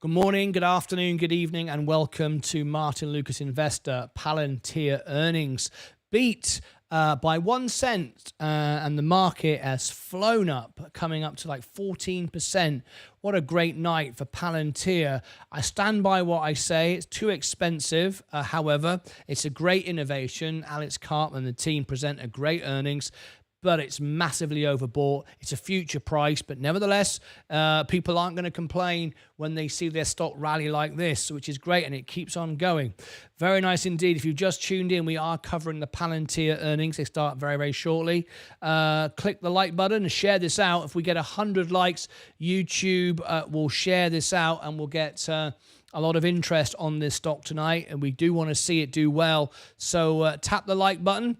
Good morning, good afternoon, good evening, and welcome to Martyn Lucas Investor. Palantir earnings beat by 1 cent, and the market has flown up, coming up to like 14%. What a great night for Palantir. I stand by what I say. It's too expensive. However, it's a great innovation. Alex Karp and the team present a great earnings, but it's massively overbought. It's a future price, but nevertheless, people aren't going to complain when they see their stock rally like this, which is great, and it keeps on going. Very nice indeed. If you've just tuned in, we are covering the Palantir earnings. They start very, very shortly. Click the like button and share this out. If we get 100 likes, YouTube will share this out, and we'll get a lot of interest on this stock tonight, and we do want to see it do well. So tap the like button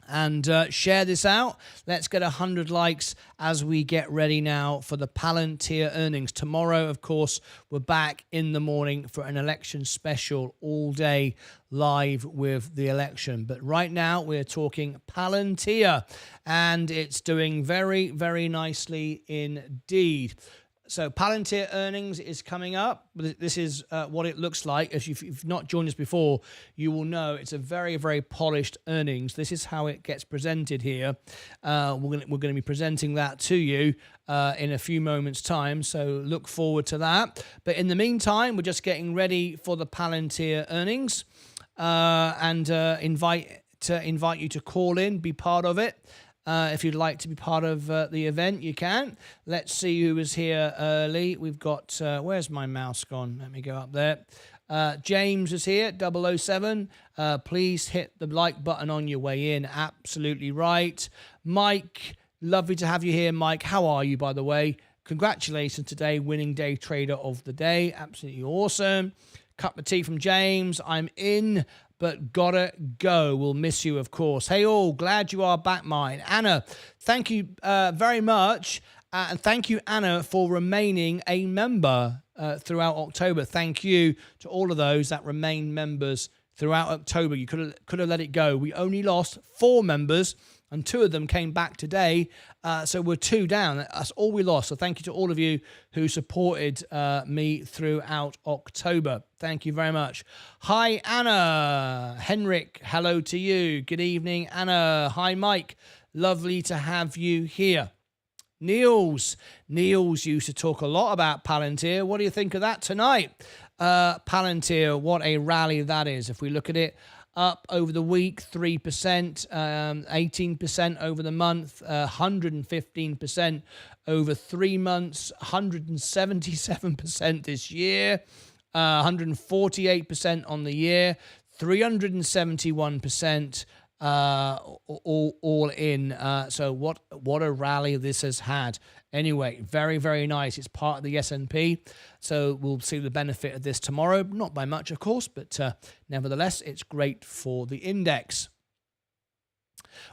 and share this out. Let's get 100 likes as we get ready now for the Palantir earnings. Tomorrow, of course, we're back in the morning for an election special, all day live with the election. But right now, we're talking Palantir, and it's doing very, very nicely indeed. So Palantir earnings is coming up. This is what it looks like. As you've not joined us before, you will know it's a very, very polished earnings. This is how it gets presented here. We're going to be presenting that to you in a few moments' time. So look forward to that. But in the meantime, we're just getting ready for the Palantir earnings, and invite you to call in, be part of it. If you'd like to be part of the event, you can. Let's see who was here early. We've got, where's my mouse gone? Let me go up there. James is here, 007. Please hit the like button on your way in. Absolutely right. Mike, lovely to have you here, Mike. How are you, by the way? Congratulations today, winning day trader of the day. Absolutely awesome. Cup of tea from James. I'm in, but gotta go. We'll miss you, of course. Hey all, glad you are back, Martyn. Anna, thank you very much. And thank you, Anna, for remaining a member throughout October. Thank you to all of those that remain members throughout October. You could have let it go. We only lost 4 members, and 2 of them came back today. So we're 2 down. That's all we lost. So thank you to all of you who supported me throughout October. Thank you very much. Hi, Anna. Henrik, hello to you. Good evening, Anna. Hi, Mike. Lovely to have you here. Niels used to talk a lot about Palantir. What do you think of that tonight? Palantir, what a rally that is. If we look at it, up over the week, 3%, 18% over the month, 115% over 3 months, 177% this year, 148% on the year, 371% all in. So what a rally this has had. Anyway, very, very nice. It's part of the S&P, so we'll see the benefit of this tomorrow. Not by much, of course, but nevertheless, it's great for the index.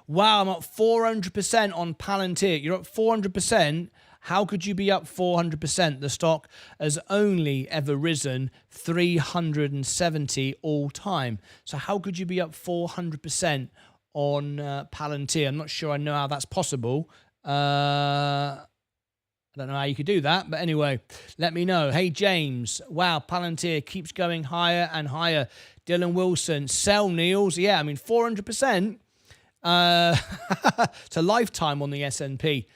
Wow, I'm up 400% on Palantir. You're up 400%. How could you be up 400%? The stock has only ever risen 370 all time. So how could you be up 400% on Palantir? I'm not sure I know how that's possible. I don't know how you could do that, but anyway, let me know. Hey, James. Wow, Palantir keeps going higher and higher. Dylan Wilson. Sell, Niels. Yeah, I mean, 400%. It's a lifetime on the S&P.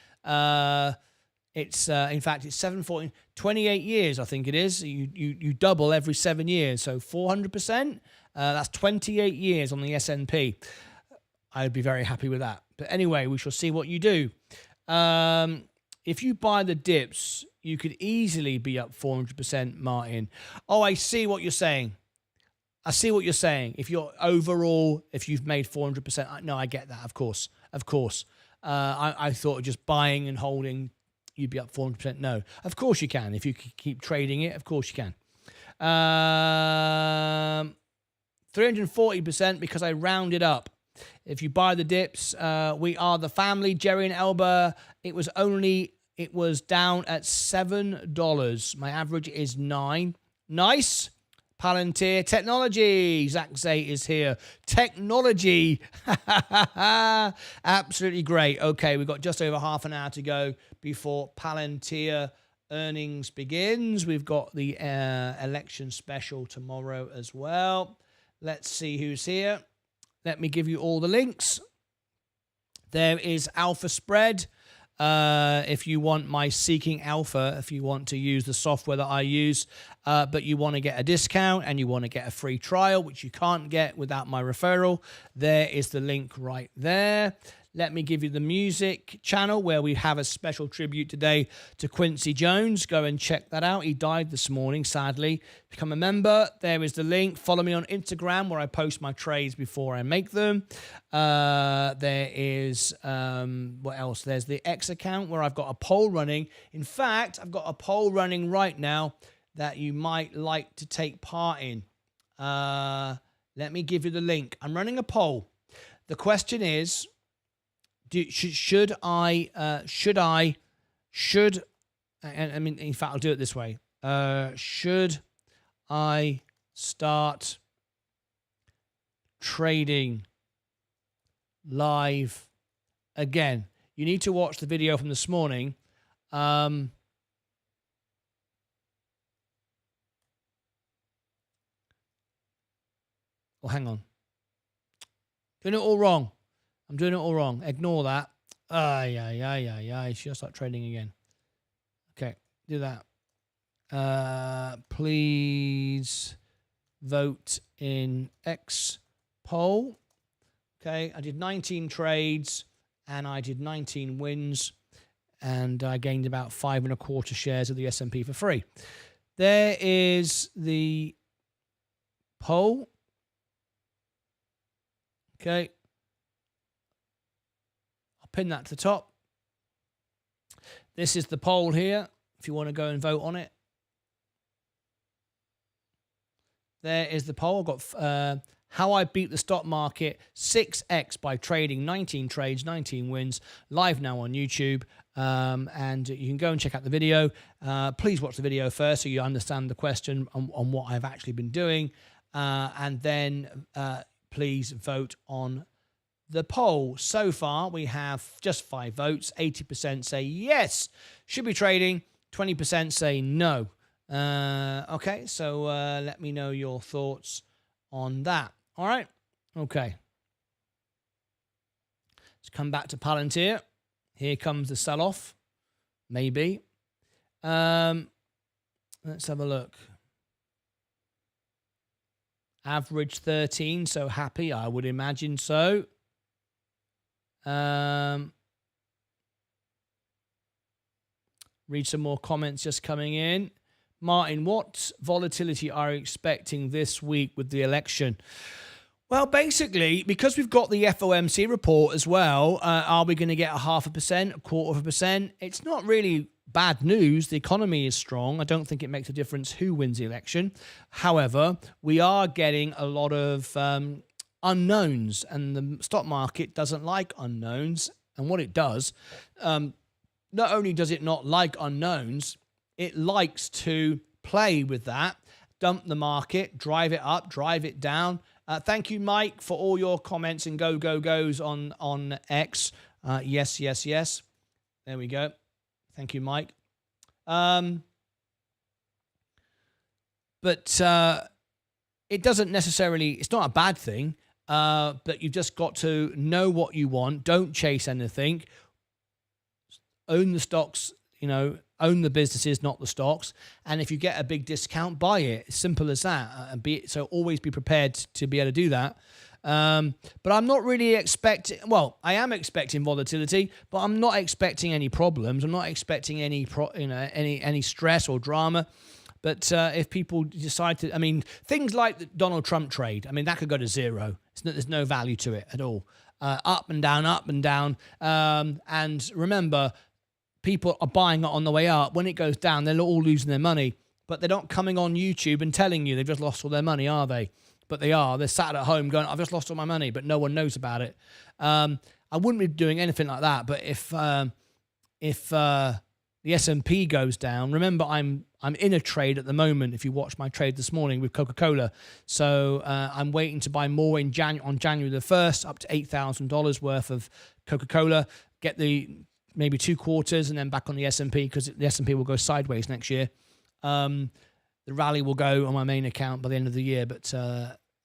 It's in fact, it's 28 years, I think it is. You double every 7 years. So 400%, that's 28 years on the S&P. I'd be very happy with that. But anyway, we shall see what you do. If you buy the dips, you could easily be up 400%, Martyn. Oh, I see what you're saying. I see what you're saying. If you're overall, if you've made 400%, no, I get that, of course. Of course. I thought just buying and holding, you'd be up 400%. No, of course you can. If you keep trading it, of course you can. 340% because I rounded up. If you buy the dips, we are the family. Jerry and Elba, it was down at $7. My average is 9. Nice. Palantir Technology. Zach Zay is here. Technology. Absolutely great. Okay, we've got just over half an hour to go before Palantir earnings begins. We've got the election special tomorrow as well. Let's see who's here. Let me give you all the links. There is Alpha Spread. If you want my Seeking Alpha, if you want to use the software that I use, but you want to get a discount and you want to get a free trial, which you can't get without my referral, there is the link right there. Let me give you the music channel where we have a special tribute today to Quincy Jones. Go and check that out. He died this morning, sadly. Become a member. There is the link. Follow me on Instagram where I post my trades before I make them. There is, what else? There's the X account where I've got a poll running. In fact, I've got a poll running right now that you might like to take part in. Let me give you the link. I'm running a poll. The question is, should I, in fact, I'll do it this way. Should I start trading live again? You need to watch the video from this morning. Oh, hang on. Doing it all wrong. I'm doing it all wrong. Ignore that. Should I start trading again? Okay, do that. Please vote in X poll. Okay, I did 19 trades and I did 19 wins and I gained about 5.25 shares of the S&P for free. There is the poll. Okay. Pin that to the top. This is the poll here, if you want to go and vote on it. There is the poll. I've got how I beat the stock market 6x by trading 19 trades, 19 wins, live now on YouTube. And you can go and check out the video. Please watch the video first so you understand the question on what I've actually been doing. And then please vote on the poll. So far, we have just 5 votes. 80% say yes, should be trading. 20% say no. Okay, so let me know your thoughts on that. All right? Okay. Let's come back to Palantir. Here comes the sell-off. Maybe. Let's have a look. Average 13, so happy. I would imagine so. Read some more comments just coming in. Martyn, what volatility are you expecting this week with the election? Well, basically, because we've got the FOMC report as well, are we going to get 0.5%, 0.25%? It's not really bad news. The economy is strong. I don't think it makes a difference who wins the election. However, we are getting a lot of unknowns, and the stock market doesn't like unknowns. And what it does, not only does it not like unknowns, it likes to play with that, dump the market, drive it up, drive it down. Thank you, Mike, for all your comments and goes on X. Yes. There we go. Thank you, Mike. But it doesn't necessarily, it's not a bad thing, but you've just got to know what you want. Don't chase anything. Own the stocks, own the businesses, not the stocks. And if you get a big discount, buy it. It's simple as that. So always be prepared to be able to do that. But I'm not really expecting, well, I am expecting volatility, but I'm not expecting any problems. I'm not expecting any stress or drama. But if people decide to, things like the Donald Trump trade, that could go to zero. There's no value to it at all. Up and down, up and down. And remember, people are buying it on the way up. When it goes down, they're all losing their money. But they're not coming on YouTube and telling you they've just lost all their money, are they? But they are. They're sat at home going, I've just lost all my money, but no one knows about it. I wouldn't be doing anything like that. But if the S&P goes down, remember I'm in a trade at the moment. If you watch my trade this morning with Coca-Cola, so I'm waiting to buy more on January the 1st, up to $8,000 worth of Coca-Cola. Get the maybe 2 quarters, and then back on the S&P, because the S&P will go sideways next year. The rally will go on my main account by the end of the year, but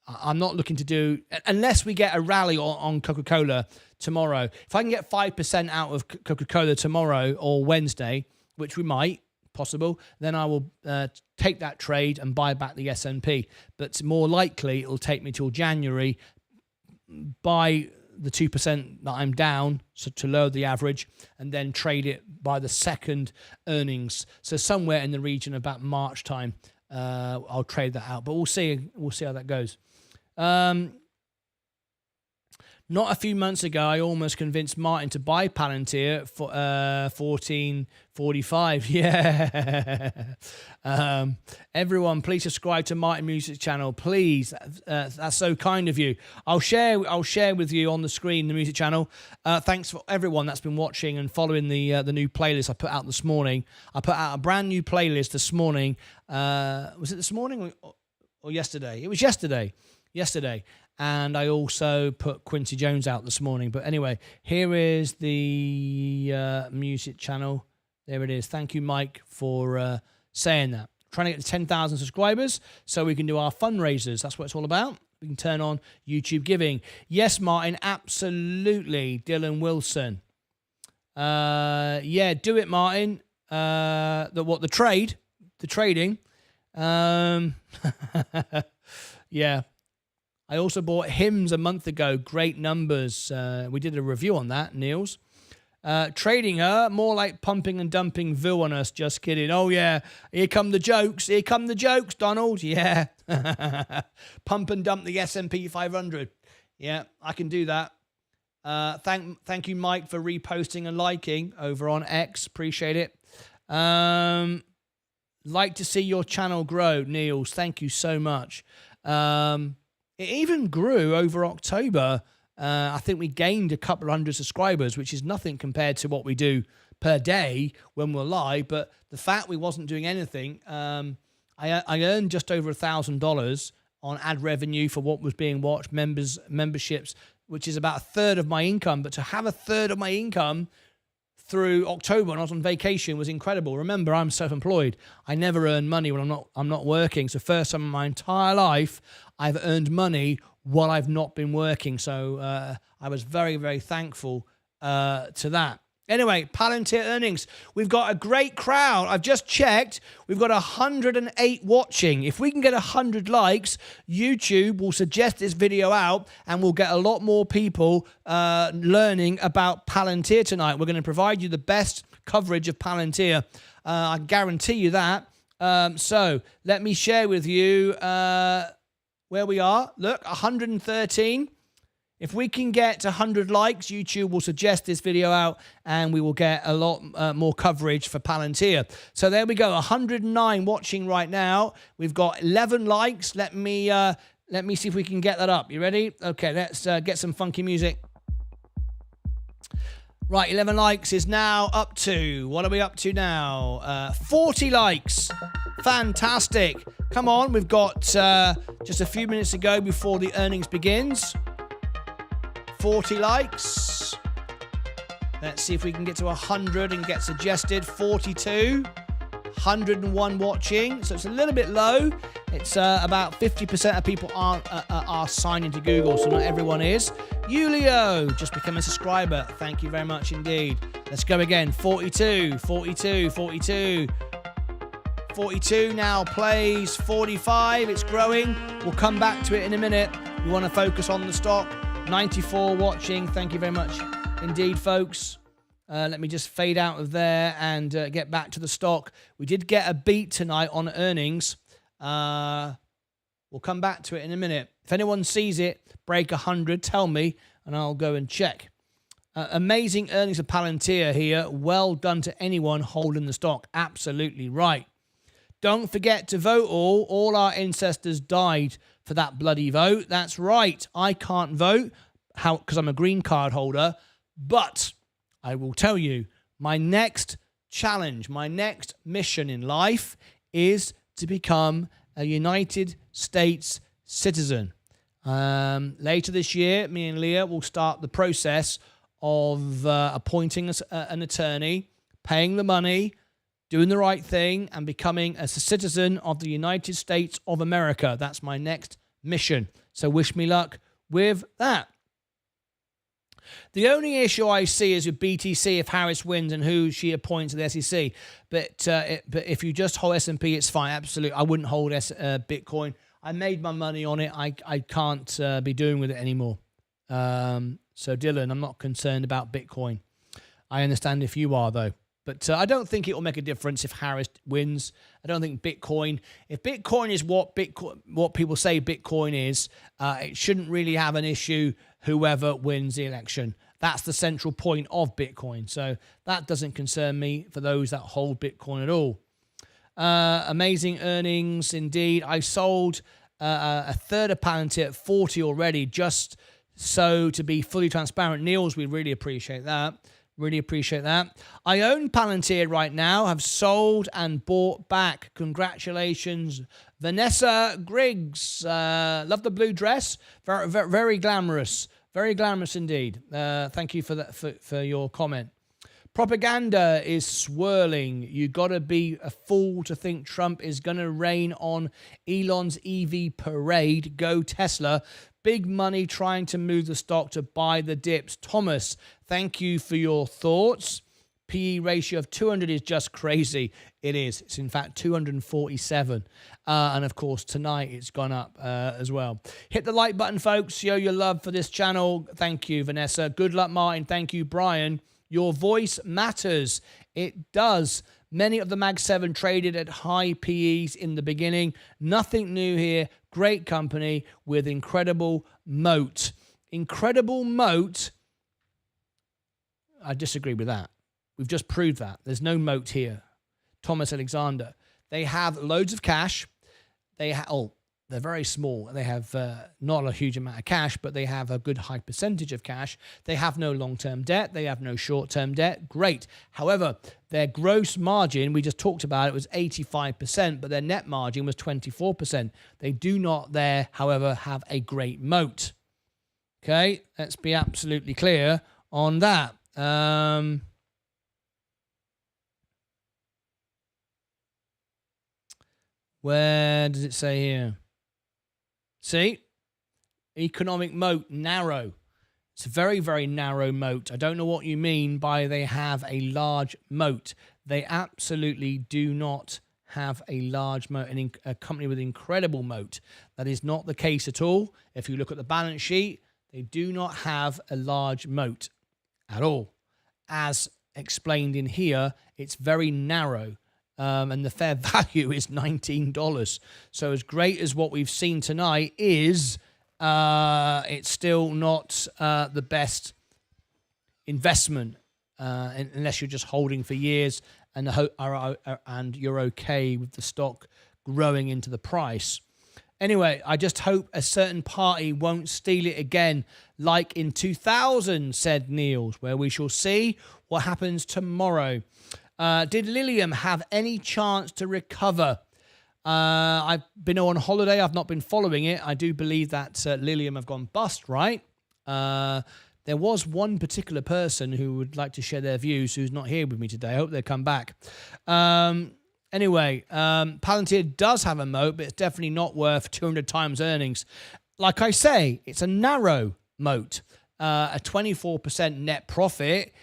I'm not looking to do, unless we get a rally on Coca-Cola tomorrow. If I can get 5% out of Coca-Cola tomorrow or Wednesday, which we might, possible, then I will take that trade and buy back the S&P. But more likely, it'll take me till January, buy the 2% that I'm down, so to lower the average, and then trade it by the second earnings. So somewhere in the region of about March time, I'll trade that out. But we'll see. We'll see how that goes. Not a few months ago, I almost convinced Martyn to buy Palantir for $14.45. Yeah. Everyone, please subscribe to Martyn Music channel, please. That's so kind of you. I'll share with you on the screen the music channel. Thanks for everyone that's been watching and following the new playlist I put out this morning. I put out a brand new playlist this morning. Was it this morning or yesterday? It was yesterday. And I also put Quincy Jones out this morning. But anyway, here is the music channel. There it is. Thank you, Mike, for saying that. Trying to get to 10,000 subscribers so we can do our fundraisers. That's what it's all about. We can turn on YouTube giving. Yes, Martyn, absolutely. Dylan Wilson. Yeah, do it, Martyn. The trading. Yeah. I also bought Hymns a month ago. Great numbers. We did a review on that, Niels. Trading her, more like pumping and dumping VU on us. Just kidding. Oh, yeah. Here come the jokes. Here come the jokes, Donald. Yeah. Pump and dump the S&P 500. Yeah, I can do that. Thank you, Mike, for reposting and liking over on X. Appreciate it. Like to see your channel grow, Niels. Thank you so much. It even grew over October. I think we gained a couple hundred subscribers, which is nothing compared to what we do per day when we're live. But the fact we wasn't doing anything, I earned just over $1,000 on ad revenue for what was being watched, memberships, which is about a third of my income. But to have a third of my income through October when I was on vacation was incredible. Remember, I'm self-employed. I never earn money when I'm not working. So first time in my entire life, I've earned money while I've not been working. So I was very, very thankful to that. Anyway, Palantir earnings. We've got a great crowd. I've just checked. We've got 108 watching. If we can get 100 likes, YouTube will suggest this video out and we'll get a lot more people learning about Palantir tonight. We're going to provide you the best coverage of Palantir. I guarantee you that. So let me share with you where we are. Look, 113. If we can get 100 likes, YouTube will suggest this video out and we will get a lot more coverage for Palantir. So there we go, 109 watching right now. We've got 11 likes. Let me see if we can get that up. You ready? Okay, let's get some funky music. Right, 11 likes is now up to, what are we up to now? 40 likes. Fantastic. Come on, we've got just a few minutes to go before the earnings begins. 40 likes. Let's see if we can get to 100 and get suggested. 42. 101 watching. So it's a little bit low. It's about 50% of people are signed into Google, so not everyone is. Julio, just become a subscriber. Thank you very much indeed. Let's go again. 42, 42, 42. 42 now plays. 45, it's growing. We'll come back to it in a minute. We want to focus on the stock. 94 watching. Thank you very much indeed, folks. Let me just fade out of there and get back to the stock. We did get a beat tonight on earnings. We'll come back to it in a minute. If anyone sees it break 100, tell me, and I'll go and check. Amazing earnings of Palantir here. Well done to anyone holding the stock. Absolutely right. Don't forget to vote all. All our ancestors died for that bloody vote. That's right. I can't vote because I'm a green card holder. But I will tell you, my next challenge, my next mission in life is to become a United States citizen. Later this year, me and Leah will start the process of appointing an attorney, paying the money, doing the right thing, and becoming a citizen of the United States of America. That's my next mission. So wish me luck with that. The only issue I see is with BTC if Harris wins and who she appoints to the SEC. But if you just hold S&P, it's fine. Absolutely, I wouldn't hold Bitcoin. I made my money on it. I can't be doing with it anymore. So Dylan, I'm not concerned about Bitcoin. I understand if you are though. But I don't think it will make a difference if Harris wins. I don't think Bitcoin. If Bitcoin is what people say Bitcoin is, it shouldn't really have an issue. Whoever wins the election, that's the central point of Bitcoin. So that doesn't concern me for those that hold Bitcoin at all. Amazing earnings indeed. I sold a third of Palantir at 40 already, just so to be fully transparent. Niels, we really appreciate that. Really appreciate that. I own Palantir right now, have sold and bought back. Congratulations, Vanessa Griggs. Love the blue dress. Very, very, very glamorous. Very glamorous indeed. Thank you for that, for your comment. Propaganda is swirling. You got to be a fool to think Trump is going to rain on Elon's EV parade. Go Tesla. Big money trying to move the stock to buy the dips. Thomas, thank you for your thoughts. PE ratio of 200 is just crazy. It is. It's in fact 247. And of course, tonight it's gone up as well. Hit the like button, folks. Show your love for this channel. Thank you, Vanessa. Good luck, Martin. Thank you, Brian. Your voice matters. It does. Many of the Mag 7 traded at high PEs in the beginning. Nothing new here. Great company with incredible moat. Incredible moat. I disagree with that. We've just proved that. There's no moat here. Thomas Alexander. They have loads of cash. They're very small. They have not a huge amount of cash, but they have a good high percentage of cash. They have no long-term debt. They have no short-term debt. Great. However, their gross margin, we just talked about it, was 85%, but their net margin was 24%. They do not there, however, have a great moat. Okay, let's be absolutely clear on that. Where does it say here? See? Economic moat, narrow. It's a very, very narrow moat. I don't know what you mean by they have a large moat. They absolutely do not have a large moat, a company with incredible moat. That is not the case at all. If you look at the balance sheet, they do not have a large moat at all. As explained in here, it's very narrow. And the fair value is $19. So as great as what we've seen tonight is, it's still not the best investment unless you're just holding for years and you're okay with the stock growing into the price. Anyway, I just hope a certain party won't steal it again, like in 2000, said Niels, where we shall see what happens tomorrow. Did Lilium have any chance to recover? I've been on holiday. I've not been following it. I do believe that Lilium have gone bust, right? There was one particular person who would like to share their views who's not here with me today. I hope they come back. Anyway, Palantir does have a moat, but it's definitely not worth 200 times earnings. Like I say, it's a narrow moat. A 24% net profit.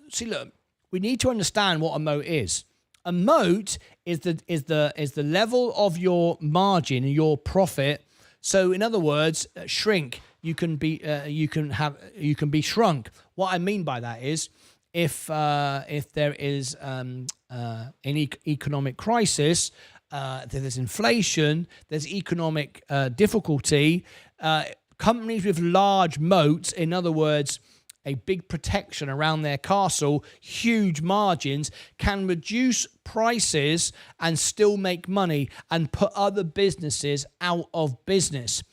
See, look. We need to understand what a moat is. A moat is the level of your margin, your profit. So, in other words, shrink. You can be shrunk. What I mean by that is, if there is an economic crisis, there's inflation, there's economic difficulty. Companies with large moats, in other words, a big protection around their castle, huge margins, can reduce prices and still make money and put other businesses out of business.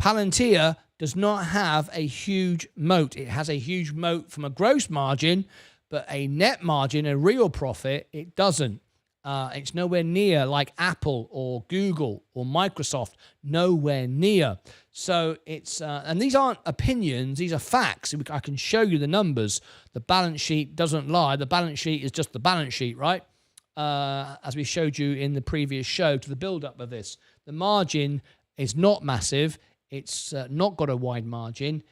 Palantir does not have a huge moat. It has a huge moat from a gross margin, but a net margin, a real profit, it doesn't. It's nowhere near like Apple or Google or Microsoft. Nowhere near. So it's and these aren't opinions. These are facts. I can show you the numbers. The balance sheet doesn't lie. The balance sheet is just the balance sheet, right? As we showed you in the previous show to the build-up of this. The margin is not massive. It's not got a wide margin.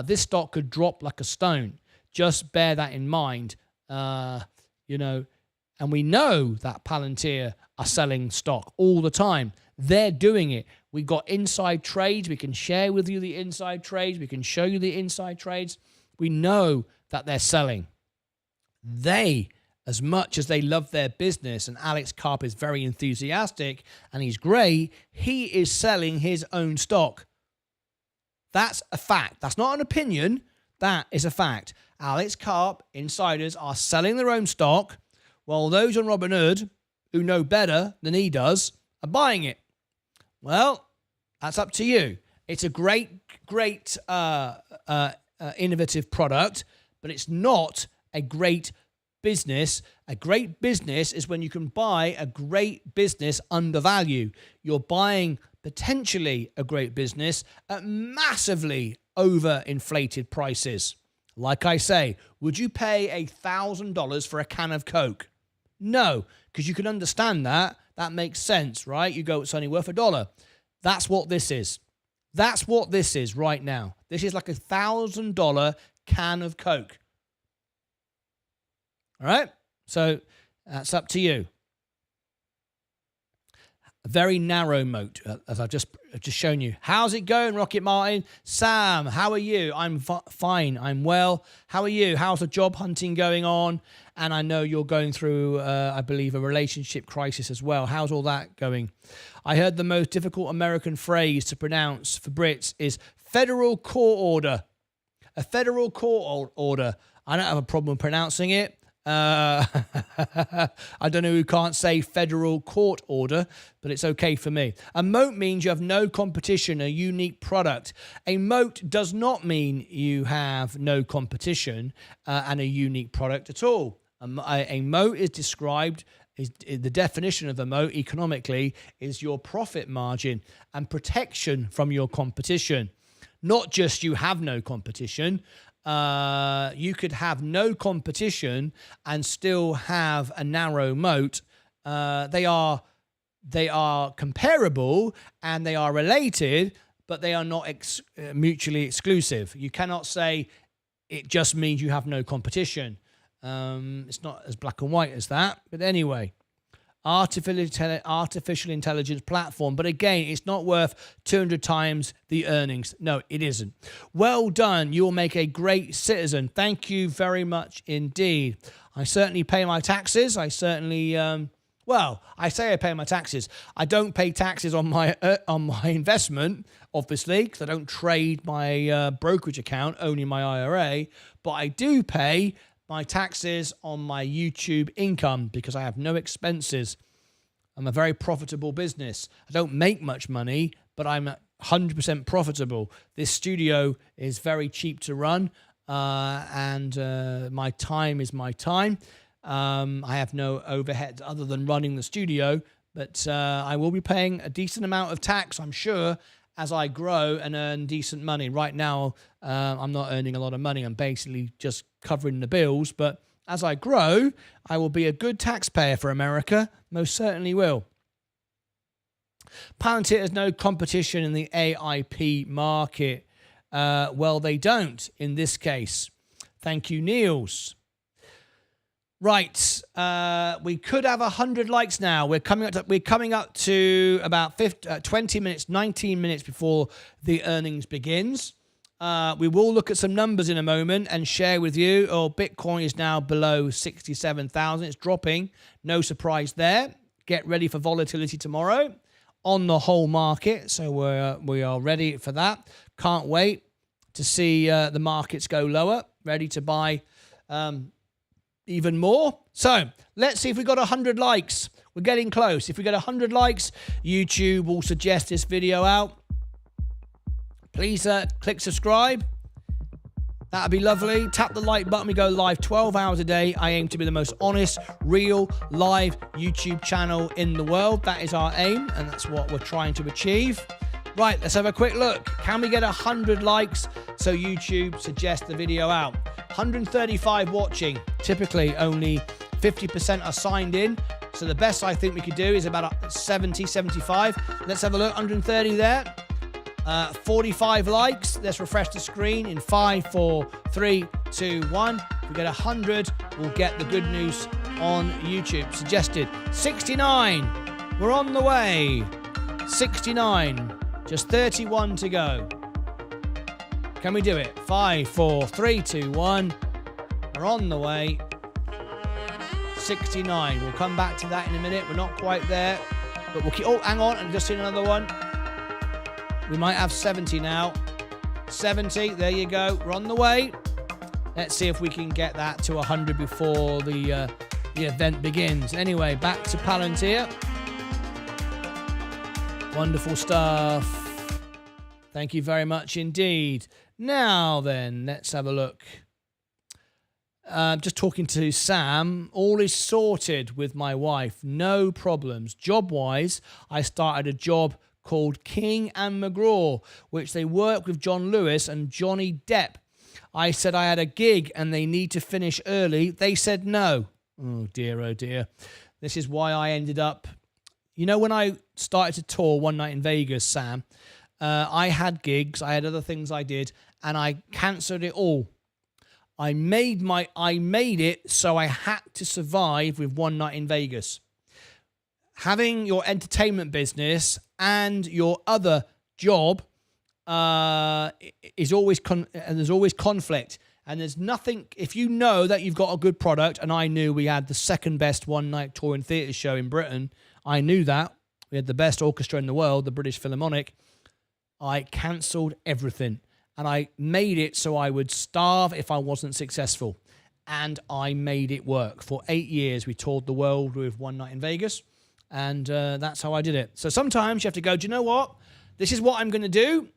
This stock could drop like a stone. Just bear that in mind. And we know that Palantir are selling stock all the time. They're doing it. We've got inside trades. We can share with you the inside trades. We can show you the inside trades. We know that they're selling. They, as much as they love their business, and Alex Karp is very enthusiastic, and he's great, he is selling his own stock. That's a fact. That's not an opinion. That is a fact. Alex Karp, insiders, are selling their own stock, while those on Robinhood, who know better than he does, are buying it. Well, that's up to you. It's a great innovative product, but it's not a great business. A great business is when you can buy a great business under value. You're buying potentially a great business at massively overinflated prices. Like I say, would you pay $1,000 for a can of Coke? No, because you can understand that. That makes sense, right? You go, it's only worth $1. That's what this is. That's what this is right now. This is like $1,000 can of Coke. All right? So that's up to you. A very narrow moat, as I've just shown you. How's it going, Rocket Martin? Sam, how are you? I'm fine. I'm well. How are you? How's the job hunting going on? And I know you're going through, I believe, a relationship crisis as well. How's all that going? I heard the most difficult American phrase to pronounce for Brits is federal court order. A federal court order. I don't have a problem pronouncing it. I don't know who can't say federal court order, but it's okay for me. A moat means you have no competition, a unique product. A moat does not mean you have no competition and a unique product at all. A moat is described, the definition of a moat economically is your profit margin and protection from your competition. Not just you have no competition. You could have no competition and still have a narrow moat. They are comparable and they are related, but they are not mutually exclusive. You cannot say it just means you have no competition. It's not as black and white as that. But anyway, artificial intelligence platform. But again, it's not worth 200 times the earnings. No, it isn't. Well done. You will make a great citizen. Thank you very much indeed. I certainly pay my taxes. I certainly, I say I pay my taxes. I don't pay taxes on my investment, obviously, because I don't trade my brokerage account, only my IRA. But I do pay my taxes on my YouTube income because I have no expenses. I'm a very profitable business. I don't make much money, but I'm 100% profitable. This studio is very cheap to run, and my time is my time. I have no overheads other than running the studio, but I will be paying a decent amount of tax, I'm sure, as I grow and earn decent money. Right now, I'm not earning a lot of money. I'm basically just covering the bills. But as I grow, I will be a good taxpayer for America. Most certainly will. Palantir has no competition in the AIP market. Well, they don't in this case. Thank you, Niels. Right, we could have 100 likes now. We're coming up to about 20 minutes, 19 minutes before the earnings begins. We will look at some numbers in a moment and share with you. Bitcoin is now below 67,000. It's dropping. No surprise there. Get ready for volatility tomorrow on the whole market. So we are ready for that. Can't wait to see the markets go lower. Ready to buy even more. So let's see if we got 100 likes. We're getting close. If we get 100 likes, YouTube will suggest this video out. Please click subscribe. That'd be lovely. Tap the like button. We go live 12 hours a day. I aim to be the most honest, real, live YouTube channel in the world. That is our aim, and that's what we're trying to achieve. Right, let's have a quick look. Can we get 100 likes so YouTube suggests the video out? 135 watching. Typically, only 50% are signed in. So the best I think we could do is about 70, 75. Let's have a look. 130 there. 45 likes. Let's refresh the screen in 5, 4, 3, 2, 1. If we get 100, we'll get the good news on YouTube. Suggested 69. We're on the way. 69. Just 31 to go. Can we do it? 5, 4, 3, 2, 1. We're on the way. 69. We'll come back to that in a minute. We're not quite there. But we'll keep... Oh, hang on. I've just seen another one. We might have 70 now. 70. There you go. We're on the way. Let's see if we can get that to 100 before the event begins. Anyway, back to Palantir. Wonderful stuff. Thank you very much indeed. Now then, let's have a look. Just talking to Sam. All is sorted with my wife. No problems. Job-wise, I started a job called King and McGraw, which they work with John Lewis and Johnny Depp. I said I had a gig and they need to finish early. They said no. Oh dear, oh dear. This is why I ended up... You know, when I started to tour one night in Vegas, Sam, I had gigs, I had other things I did, and I cancelled it all. I made it so I had to survive with one night in Vegas. Having your entertainment business and your other job is always there's always conflict, and there's nothing. If you know that you've got a good product, and I knew we had the second best one night touring theatre show in Britain. I knew that. We had the best orchestra in the world, the British Philharmonic. I cancelled everything. And I made it so I would starve if I wasn't successful. And I made it work. For 8 years, we toured the world with one night in Vegas. And that's how I did it. So sometimes you have to go, do you know what? This is what I'm going to do.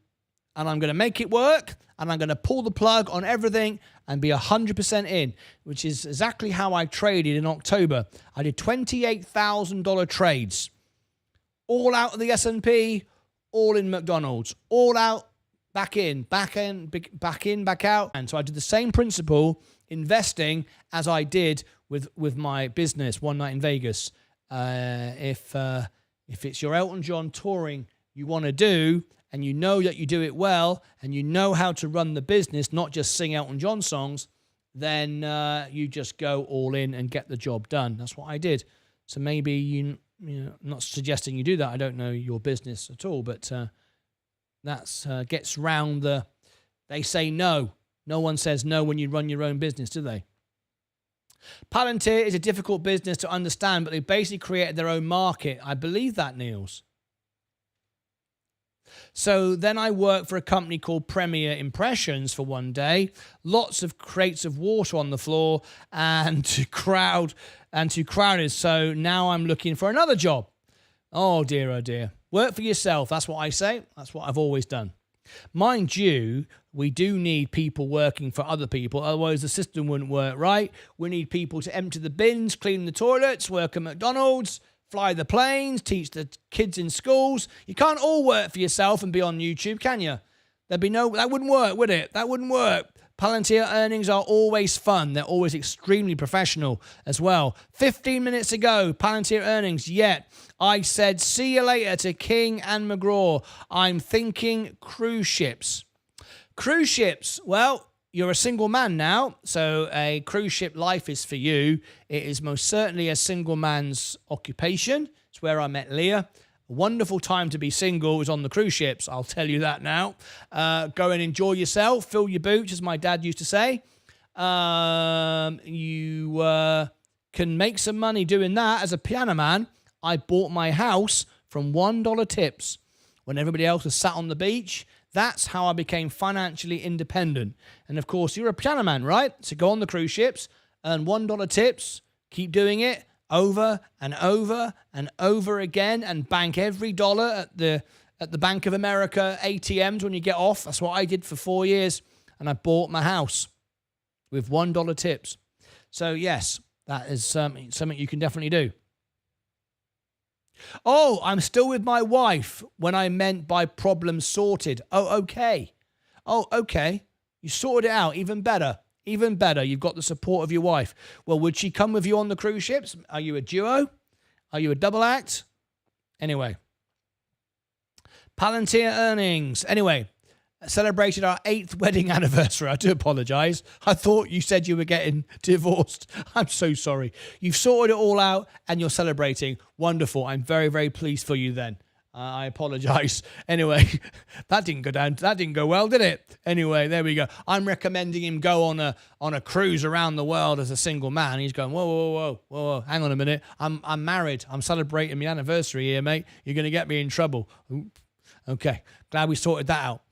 And I'm going to make it work. And I'm going to pull the plug on everything and be 100% in, which is exactly how I traded in October. I did $28,000 trades, all out of the S&P, all in McDonald's, all out, back in, back out. And so I did the same principle investing as I did with my business, One Night in Vegas. If it's your Elton John touring you want to do, and you know that you do it well, and you know how to run the business, not just sing Elton John songs, then you just go all in and get the job done. That's what I did. So maybe you know, I'm not suggesting you do that. I don't know your business at all, but that's gets round the. They say no. No one says no when you run your own business, do they? Palantir is a difficult business to understand, but they basically created their own market. I believe that, Niels. So then I worked for a company called Premier Impressions for one day. Lots of crates of water on the floor and too crowded. So now I'm looking for another job. Oh dear, oh dear. Work for yourself. That's what I say. That's what I've always done. Mind you, we do need people working for other people. Otherwise, the system wouldn't work right. We need people to empty the bins, clean the toilets, work at McDonald's, fly the planes, teach the kids in schools. You can't all work for yourself and be on YouTube, can you? That wouldn't work, would it? That wouldn't work. Palantir earnings are always fun. They're always extremely professional as well. 15 minutes ago, Palantir earnings, yet I said, see you later to King and McGraw. I'm thinking cruise ships. Cruise ships, well, you're a single man now, so a cruise ship life is for you. It is most certainly a single man's occupation. It's where I met Leah. A wonderful time to be single was on the cruise ships, I'll tell you that now. Go and enjoy yourself, fill your boots, as my dad used to say. You can make some money doing that. As a piano man, I bought my house from $1 tips. When everybody else was sat on the beach, that's how I became financially independent. And of course, you're a piano man, right? So go on the cruise ships, earn $1 tips, keep doing it over and over and over again, and bank every dollar at the Bank of America ATMs when you get off. That's what I did for 4 years. and I bought my house with $1 tips. So yes, that is something you can definitely do. Oh, I'm still with my wife when I meant by problem sorted. Oh, okay. Oh, okay. You sorted it out. Even better. Even better. You've got the support of your wife. Well, would she come with you on the cruise ships? Are you a duo? Are you a double act? Anyway. Palantir earnings. Anyway, celebrated our 8th wedding anniversary. I do apologize. I thought you said you were getting divorced. I'm so sorry. You've sorted it all out and you're celebrating. Wonderful. I'm very, very pleased for you then. I apologize. Anyway, that didn't go down. That didn't go well, did it? Anyway, there we go. I'm recommending him go on a cruise around the world as a single man. He's going, whoa. Hang on a minute. I'm married. I'm celebrating my anniversary here, mate. You're going to get me in trouble. Okay. Glad we sorted that out.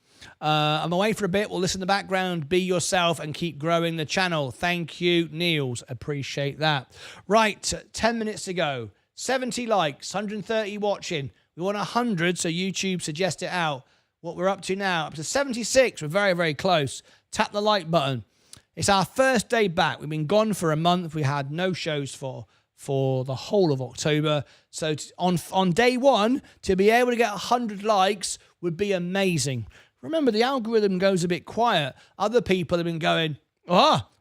I'm away for a bit. We'll listen in the background. Be yourself and keep growing the channel. Thank you, Niels. Appreciate that. Right. 10 minutes to go. 70 likes, 130 watching. We want 100, so YouTube suggest it out. What we're up to now, up to 76. We're very, very close. Tap the like button. It's our first day back. We've been gone for a month. We had no shows for the whole of October. So on day one, to be able to get 100 likes would be amazing. Remember, the algorithm goes a bit quiet. Other people have been going,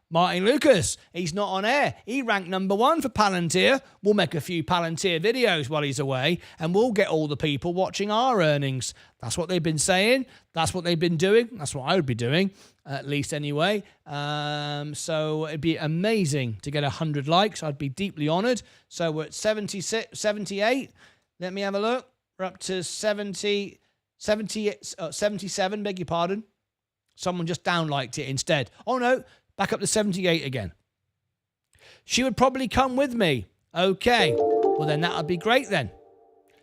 Martyn Lucas, he's not on air. He ranked #1 for Palantir. We'll make a few Palantir videos while he's away, and we'll get all the people watching our earnings. That's what they've been saying. That's what they've been doing. That's what I would be doing, at least anyway. So it'd be amazing to get 100 likes. I'd be deeply honored. So we're at 78. Let me have a look. We're up to 77, beg your pardon. Someone just downliked it instead. Oh, no. Back up to 78 again. She would probably come with me. Okay. Well, then that would be great then.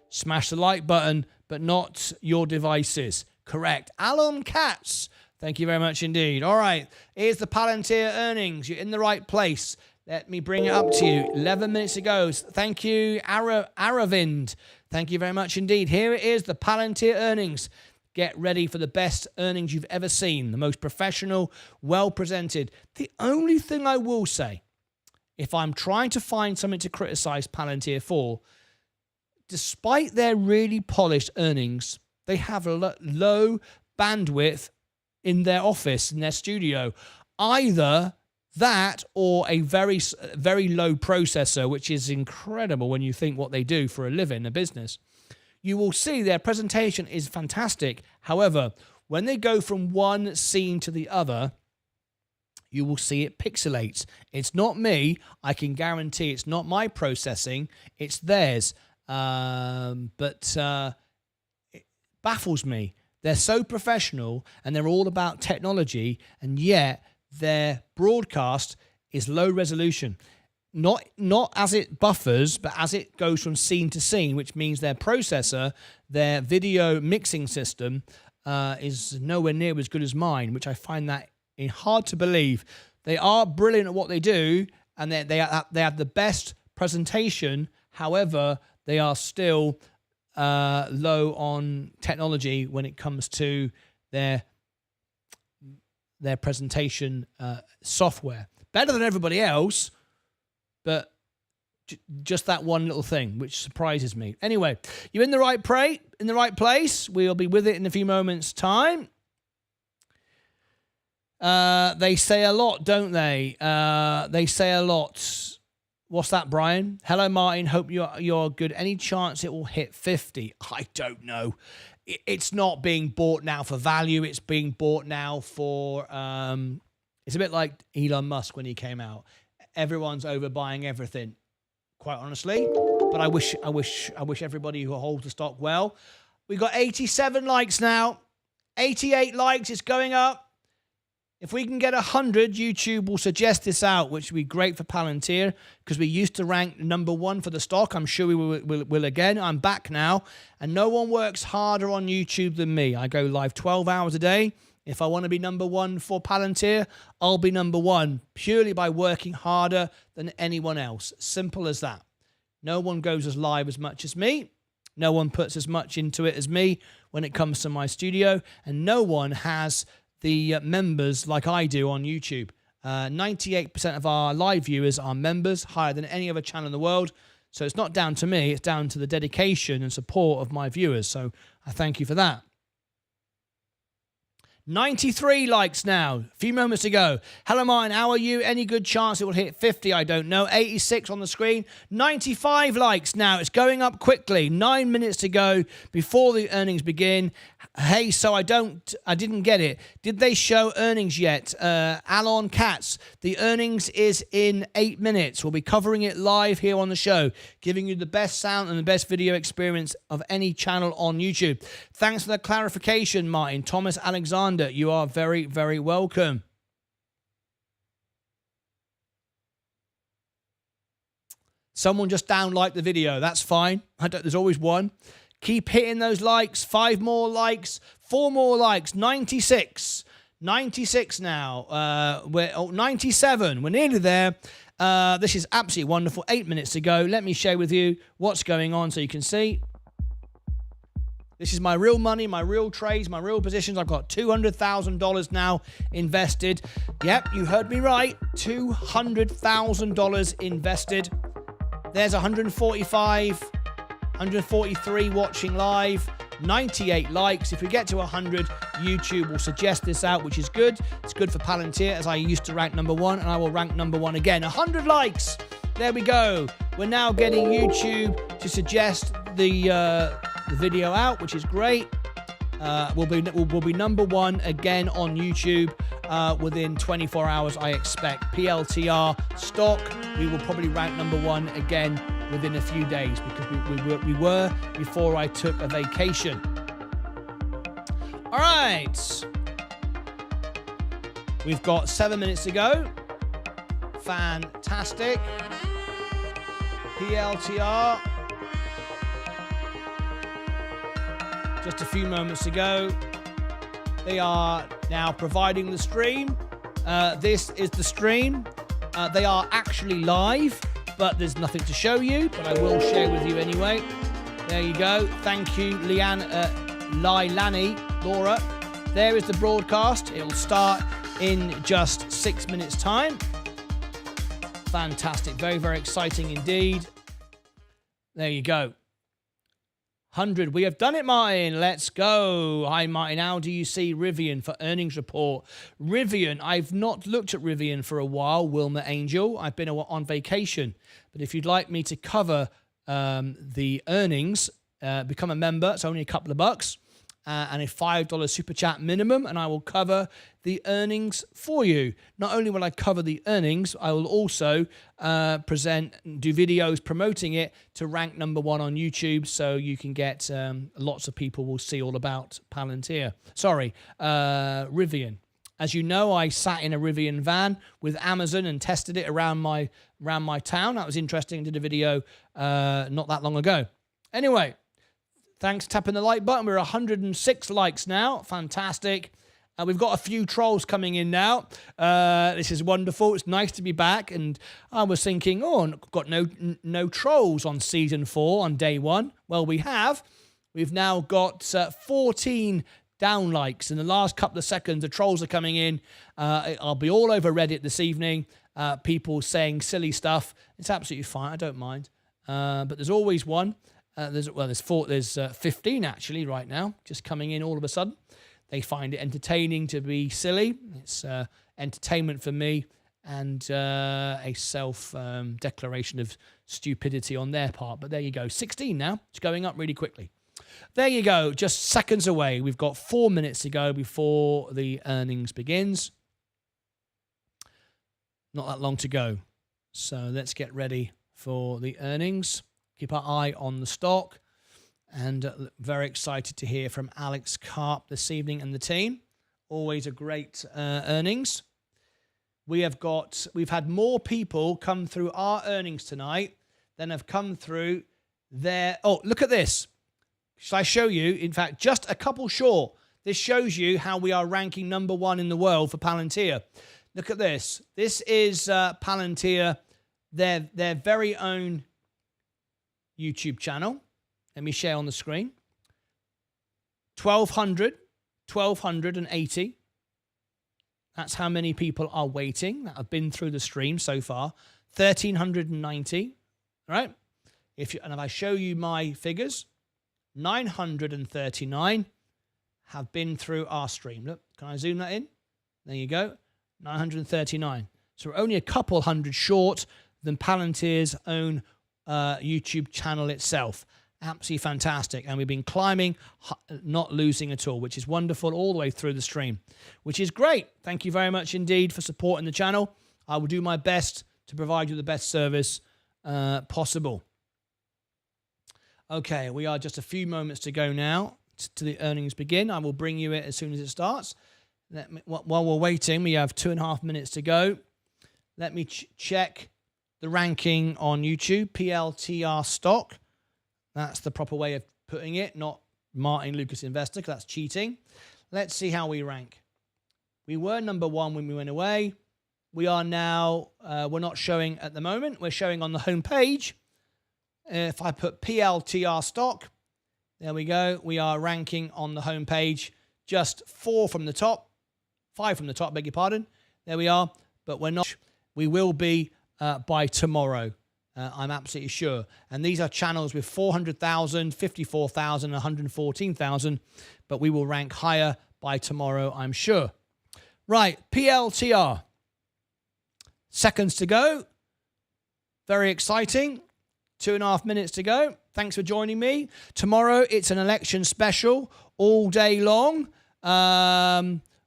Smash the like button, but not your devices. Correct. Alan Katz. Thank you very much indeed. All right. Here's the Palantir earnings. You're in the right place. Let me bring it up to you. 11 minutes ago. Thank you, Aravind. Thank you very much indeed. Here it is, the Palantir earnings. Get ready for the best earnings you've ever seen. The most professional, well-presented. The only thing I will say, if I'm trying to find something to criticize Palantir for, despite their really polished earnings, they have a low bandwidth in their office, in their studio. Either that or a very, very low processor, which is incredible when you think what they do for a living, a business. You will see their presentation is fantastic. However, when they go from one scene to the other, you will see it pixelates. It's not me. I can guarantee it's not my processing. It's theirs. But it baffles me. They're so professional and they're all about technology, and yet their broadcast is low resolution. Not as it buffers, but as it goes from scene to scene, which means their processor, their video mixing system, is nowhere near as good as mine, which I find that hard to believe. They are brilliant at what they do, and they have the best presentation. However, they are still low on technology when it comes to their presentation software. Better than everybody else, but just that one little thing, which surprises me. Anyway, you're in the right place. We'll be with it in a few moments' time. They say a lot, don't they? They say a lot. What's that, Brian? Hello, Martyn. Hope you're good. Any chance it will hit 50? I don't know. It's not being bought now for value. It's being bought now for... it's a bit like Elon Musk when he came out. Everyone's overbuying everything, quite honestly. But I wish everybody who holds the stock well. We've got 87 likes now. 88 likes. It's going up. If we can get 100, YouTube will suggest this out, which would be great for Palantir, because we used to rank #1 for the stock. I'm sure we will again. I'm back now, and no one works harder on YouTube than me. I go live 12 hours a day. If I want to be #1 for Palantir, I'll be #1 purely by working harder than anyone else. Simple as that. No one goes as live as much as me. No one puts as much into it as me when it comes to my studio, and no one has the members like I do on YouTube. 98% of our live viewers are members, higher than any other channel in the world. So it's not down to me, it's down to the dedication and support of my viewers. So I thank you for that. 93 likes now. A few moments ago. Hello, Martyn. How are you? Any good chance it will hit 50? I don't know. 86 on the screen. 95 likes now. It's going up quickly. 9 minutes to go before the earnings begin. Hey, so I didn't get it. Did they show earnings yet? Alon Katz, the earnings is in 8 minutes. We'll be covering it live here on the show, giving you the best sound and the best video experience of any channel on YouTube. Thanks for the clarification, Martyn. Thomas Alexander, you are very, very welcome. Someone just down-liked the video. That's fine. There's always one. Keep hitting those likes. 5 more likes. 4 more likes. 96. 96 now. We're 97. We're nearly there. This is absolutely wonderful. 8 minutes to go. Let me share with you what's going on so you can see. This is my real money, my real trades, my real positions. I've got $200,000 now invested. Yep, you heard me right. $200,000 invested. There's 145, 143 watching live, 98 likes. If we get to 100, YouTube will suggest this out, which is good. It's good for Palantir, as I used to rank #1, and I will rank #1 again. 100 likes. There we go. We're now getting YouTube to suggest the video out, which is great. We'll be #1 again on YouTube within 24 hours, I expect. PLTR stock, we will probably rank #1 again within a few days, because we were before I took a vacation. All right. We've got 7 minutes to go. Fantastic. PLTR. Just a few moments ago. They are now providing the stream. This is the stream. They are actually live, but there's nothing to show you, but I will share with you anyway. There you go. Thank you, Lailani, Laura. There is the broadcast. It will start in just 6 minutes' time. Fantastic. Very, very exciting indeed. There you go. 100. We have done it, Martyn. Let's go. Hi, Martyn. How do you see Rivian for earnings report? Rivian, I've not looked at Rivian for a while, Wilma Angel. I've been on vacation. But if you'd like me to cover the earnings, become a member. It's only a couple of bucks. And a $5 super chat minimum, and I will cover the earnings for you. Not only will I cover the earnings, I will also do videos promoting it to rank #1 on YouTube, so you can get lots of people will see all about Palantir. Sorry, Rivian. As you know, I sat in a Rivian van with Amazon and tested it around my town. That was interesting. I did a video not that long ago. Anyway. Thanks for tapping the like button. We're 106 likes now. Fantastic. We've got a few trolls coming in now. This is wonderful. It's nice to be back. And I was thinking, got no trolls on season 4 on day 1. Well, we have. We've now got 14 down likes. In the last couple of seconds, the trolls are coming in. I'll be all over Reddit this evening. People saying silly stuff. It's absolutely fine. I don't mind. But there's always one. There's 15 actually right now, just coming in all of a sudden. They find it entertaining to be silly. It's entertainment for me, and a self-declaration of stupidity on their part. But there you go, 16 now. It's going up really quickly. There you go, just seconds away. We've got 4 minutes to go before the earnings begins. Not that long to go. So let's get ready for the earnings. Keep our eye on the stock, and very excited to hear from Alex Karp this evening and the team. Always a great earnings. We've had more people come through our earnings tonight than have come through their. Oh, look at this. Shall I show you? In fact, just a couple short. This shows you how we are ranking #1 in the world for Palantir. Look at this. This is Palantir, their very own YouTube channel. Let me share on the screen. 1280, That's how many people are waiting that have been through the stream so far. 1,390, right? If I show you my figures, 939 have been through our stream. Look, can I zoom that in? There you go, 939. So we're only a couple hundred short than Palantir's own YouTube channel itself. Absolutely fantastic. And we've been climbing, not losing at all, which is wonderful all the way through the stream, which is great. Thank you very much indeed for supporting the channel. I will do my best to provide you the best service possible. Okay, we are just a few moments to go now to the earnings begin. I will bring you it as soon as it starts. While we're waiting, we have 2.5 minutes to go. Let me check the ranking on YouTube, PLTR stock. That's the proper way of putting it, not Martyn Lucas Investor, because that's cheating. Let's see how we rank. We were number 1 when we went away. We are now, we're not showing at the moment. We're showing on the home page. If I put PLTR stock, there we go. We are ranking on the home page, just 4 from the top, 5 from the top, beg your pardon. There we are, but we're not. We will be by tomorrow. I'm absolutely sure. And these are channels with 400,000, 54,000, 114,000, but we will rank higher by tomorrow, I'm sure. Right, PLTR. Seconds to go. Very exciting. 2.5 minutes to go. Thanks for joining me. Tomorrow, it's an election special all day long.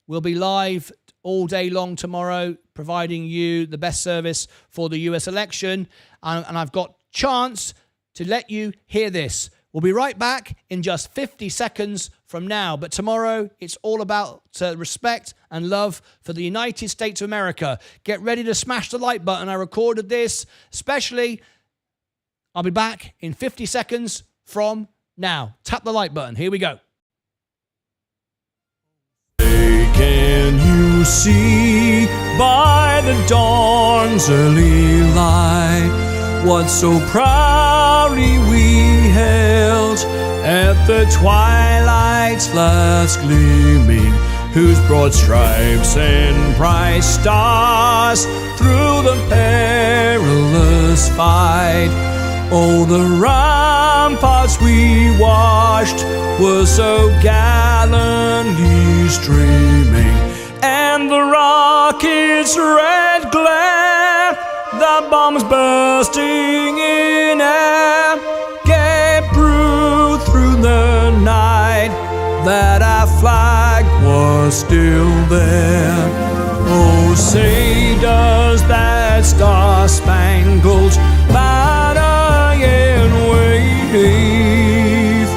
We'll be live all day long tomorrow, providing you the best service for the US election. And I've got chance to let you hear this. We'll be right back in just 50 seconds from now. But tomorrow, it's all about respect and love for the United States of America. Get ready to smash the like button. I recorded this, especially. I'll be back in 50 seconds from now. Tap the like button. Here we go. Can you see by the dawn's early light what so proudly we held at the twilight's last gleaming, whose broad stripes and bright stars through the perilous fight? Oh, the ramparts we watched were so gallantly streaming, and the rockets' red glare, the bombs bursting in air, gave proof through the night that our flag was still there. Oh, say does that star-spangled banner yet wave?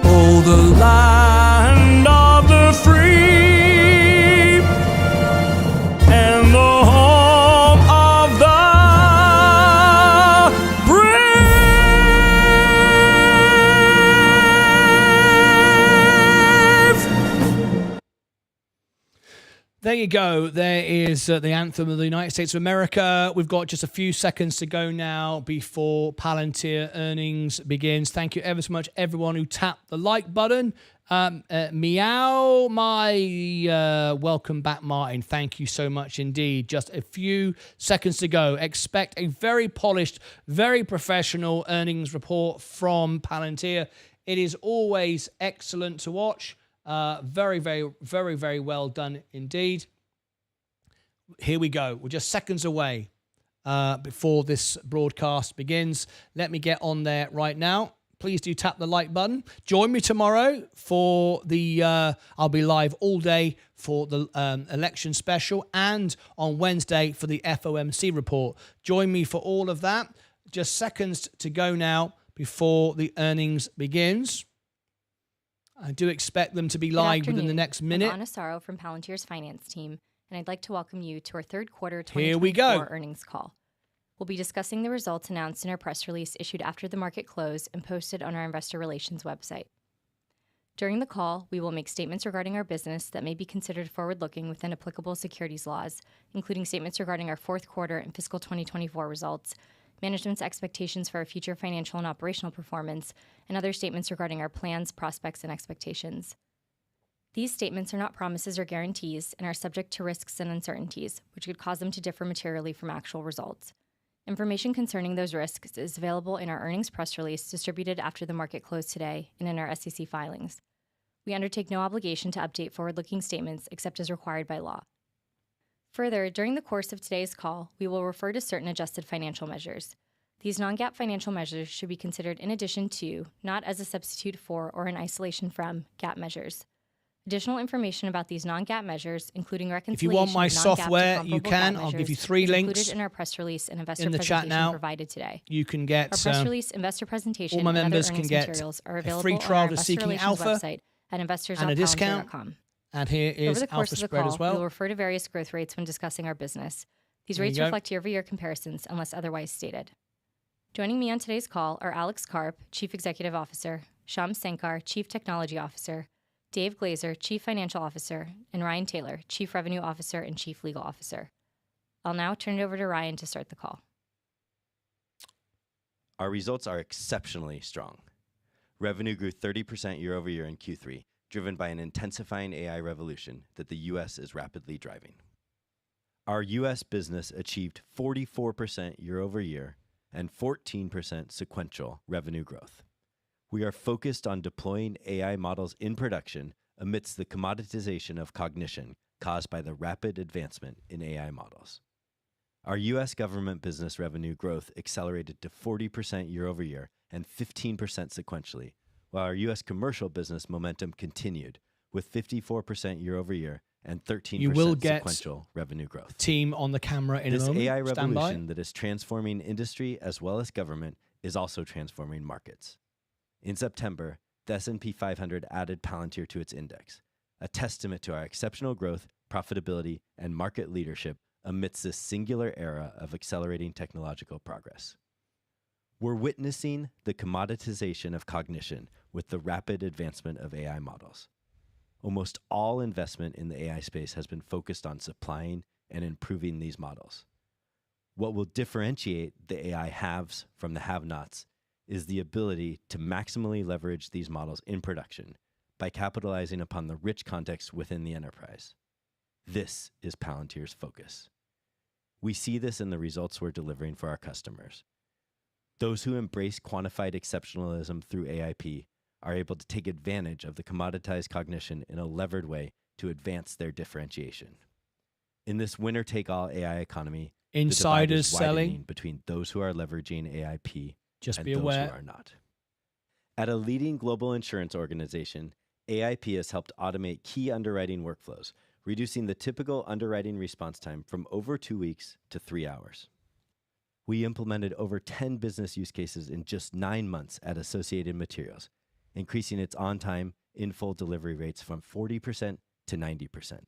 Oh, the land of the free and the home of the brave. There you go. There is the anthem of the United States of America. We've got just a few seconds to go now before Palantir earnings begins. Thank you ever so much, everyone who tapped the like button. Meow, my welcome back, Martyn. Thank you so much indeed. Just a few seconds to go. Expect a very polished, very professional earnings report from Palantir. It is always excellent to watch. Very, very, very, very well done indeed. Here we go. We're just seconds away before this broadcast begins. Let me get on there right now. Please do tap the like button. Join me tomorrow for the, I'll be live all day for the election special, and on Wednesday for the FOMC report. Join me for all of that. Just seconds to go now before the earnings begins. I do expect them to be live within the next minute. I'm Anna Saro from Palantir's finance team, and I'd like to welcome you to our third quarter 2024 earnings call. We'll be discussing the results announced in our press release issued after the market close and posted on our investor relations website. During the call, we will make statements regarding our business that may be considered forward-looking within applicable securities laws, including statements regarding our fourth quarter and fiscal 2024 results, management's expectations for our future financial and operational performance, and other statements regarding our plans, prospects, and expectations. These statements are not promises or guarantees and are subject to risks and uncertainties, which could cause them to differ materially from actual results. Information concerning those risks is available in our earnings press release distributed after the market closed today and in our SEC filings. We undertake no obligation to update forward-looking statements except as required by law. Further, during the course of today's call, we will refer to certain adjusted financial measures. These non-GAAP financial measures should be considered in addition to, not as a substitute for or in isolation from, GAAP measures. Additional information about these non-GAAP measures, including reconciliation if you want my of non-GAAP software, to you comparable can. GAAP I'll give you measures, 3 is links included in our press release and investor in the presentation chat now. provided today. You can get Our press release, investor presentation, all my and other members can earnings get materials are a available free on trial our to investor Seeking relations Alpha website at investors.palantir.com. and a discount. And here is Over the course Alpha of the Spread call, as well. we will refer to various growth rates when discussing our business. These There you rates go. reflect year-over-year comparisons unless otherwise stated. Joining me on today's call are Alex Karp, Chief Executive Officer, Shyam Sankar, Chief Technology Officer, Dave Glazer, Chief Financial Officer, and Ryan Taylor, Chief Revenue Officer and Chief Legal Officer. I'll now turn it over to Ryan to start the call. Our results are exceptionally strong. Revenue grew 30% year over year in Q3, driven by an intensifying AI revolution that the U.S. is rapidly driving. Our U.S. business achieved 44% year over year and 14% sequential revenue growth. We are focused on deploying AI models in production amidst the commoditization of cognition caused by the rapid advancement in AI models. Our U.S. government business revenue growth accelerated to 40% year over year and 15% sequentially, while our U.S. commercial business momentum continued with 54% year over year and 13% sequential revenue growth. Team on the camera in a moment. This AI Stand by. revolution that is transforming industry as well as government is also transforming markets. In September, the S&P 500 added Palantir to its index, a testament to our exceptional growth, profitability, and market leadership amidst this singular era of accelerating technological progress. We're witnessing the commoditization of cognition with the rapid advancement of AI models. Almost all investment in the AI space has been focused on supplying and improving these models. What will differentiate the AI haves from the have-nots is the ability to maximally leverage these models in production by capitalizing upon the rich context within the enterprise. This is Palantir's focus. We see this in the results we're delivering for our customers. Those who embrace quantified exceptionalism through AIP are able to take advantage of the commoditized cognition in a levered way to advance their differentiation. In this winner-take-all AI economy, insiders the divide is selling widening between those who are leveraging AIP Just and be those aware. who are not. At a leading global insurance organization, AIP has helped automate key underwriting workflows, reducing the typical underwriting response time from over 2 weeks to 3 hours. We implemented over 10 business use cases in just 9 months at Associated Materials, increasing its on-time, in-full delivery rates from 40% to 90%.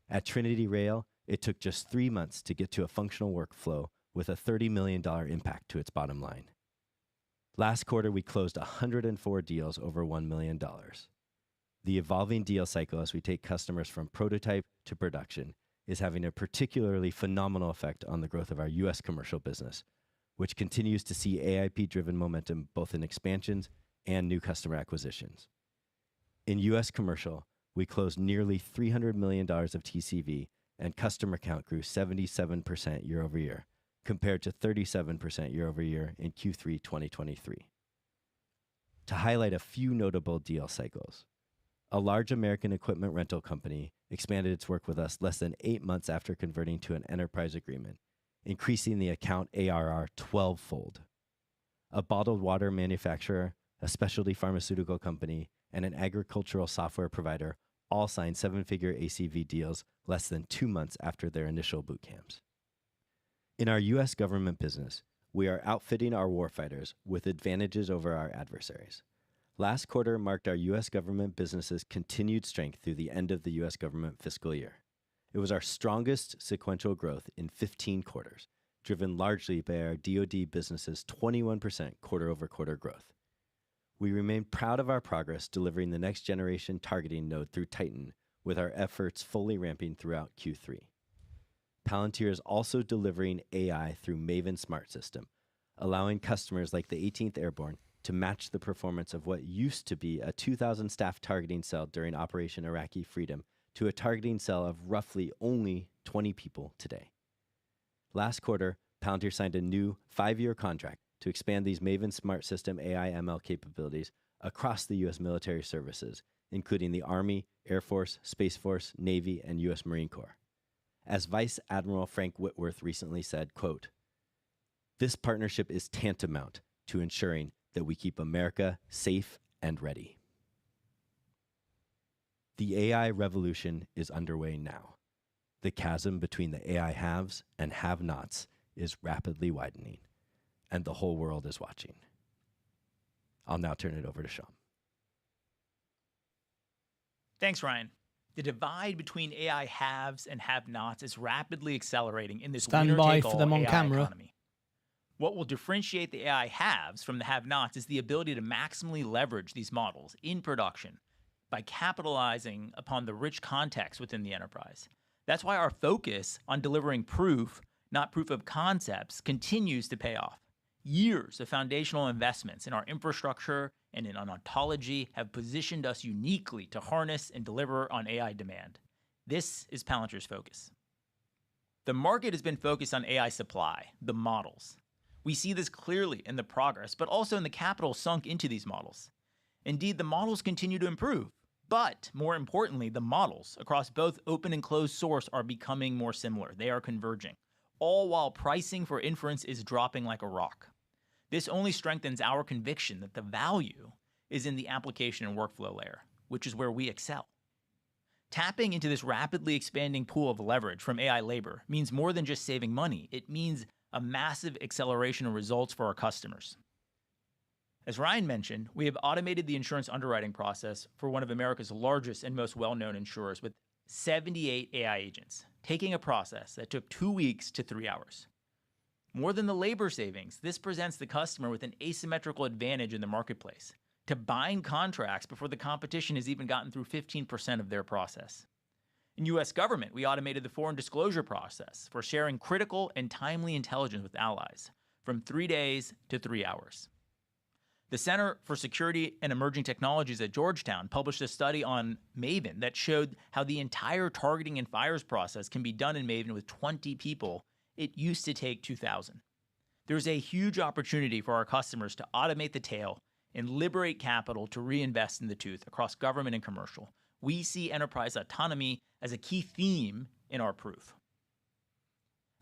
At Trinity Rail, it took just 3 months to get to a functional workflow with a $30 million impact to its bottom line. Last quarter, we closed 104 deals over $1 million. The evolving deal cycle as we take customers from prototype to production is having a particularly phenomenal effect on the growth of our U.S. commercial business, which continues to see AIP-driven momentum both in expansions and new customer acquisitions. In U.S. commercial, we closed nearly $300 million of TCV, and customer count grew 77% year over year, compared to 37% year over year in Q3 2023. To highlight a few notable deal cycles, a large American equipment rental company expanded its work with us less than 8 months after converting to an enterprise agreement, increasing the account ARR 12-fold. A bottled water manufacturer, a specialty pharmaceutical company, and an agricultural software provider all signed 7-figure ACV deals less than 2 months after their initial boot camps. In our U.S. government business, we are outfitting our warfighters with advantages over our adversaries. Last quarter marked our U.S. government business's continued strength through the end of the U.S. government fiscal year. It was our strongest sequential growth in 15 quarters, driven largely by our DoD business's 21% quarter-over-quarter growth. We remain proud of our progress delivering the next generation targeting node through Titan, with our efforts fully ramping throughout Q3. Palantir is also delivering AI through Maven Smart System, allowing customers like the 18th Airborne to match the performance of what used to be a 2,000 staff targeting cell during Operation Iraqi Freedom to a targeting cell of roughly only 20 people today. Last quarter, Palantir signed a new 5-year contract to expand these Maven Smart System AI ML capabilities across the U.S. military services, including the Army, Air Force, Space Force, Navy, and U.S. Marine Corps. As Vice Admiral Frank Whitworth recently said, quote, "This partnership is tantamount to ensuring that we keep America safe and ready." The AI revolution is underway now. The chasm between the AI haves and have-nots is rapidly widening, and the whole world is watching. I'll now turn it over to Sean. Thanks, Ryan. The divide between AI haves and have-nots is rapidly accelerating in this Stand by for them on AI camera. economy. What will differentiate the AI haves from the have-nots is the ability to maximally leverage these models in production by capitalizing upon the rich context within the enterprise. That's why our focus on delivering proof, not proof of concepts, continues to pay off. Years of foundational investments in our infrastructure and in ontology have positioned us uniquely to harness and deliver on AI demand. This is Palantir's focus. The market has been focused on AI supply, the models. We see this clearly in the progress, but also in the capital sunk into these models. Indeed, the models continue to improve, but more importantly, the models across both open and closed source are becoming more similar. They are converging, all while pricing for inference is dropping like a rock. This only strengthens our conviction that the value is in the application and workflow layer, which is where we excel. Tapping into this rapidly expanding pool of leverage from AI labor means more than just saving money. It means a massive acceleration of results for our customers. As Ryan mentioned, we have automated the insurance underwriting process for one of America's largest and most well-known insurers with 78 AI agents, taking a process that took 2 weeks to 3 hours. More than the labor savings, this presents the customer with an asymmetrical advantage in the marketplace to bind contracts before the competition has even gotten through 15% of their process. In U.S. government, we automated the foreign disclosure process for sharing critical and timely intelligence with allies from 3 days to 3 hours. The Center for Security and Emerging Technologies at Georgetown published a study on Maven that showed how the entire targeting and fires process can be done in Maven with 20 people. It used to take 2,000. There's a huge opportunity for our customers to automate the tail and liberate capital to reinvest in the tooth across government and commercial. We see enterprise autonomy as a key theme in our proof.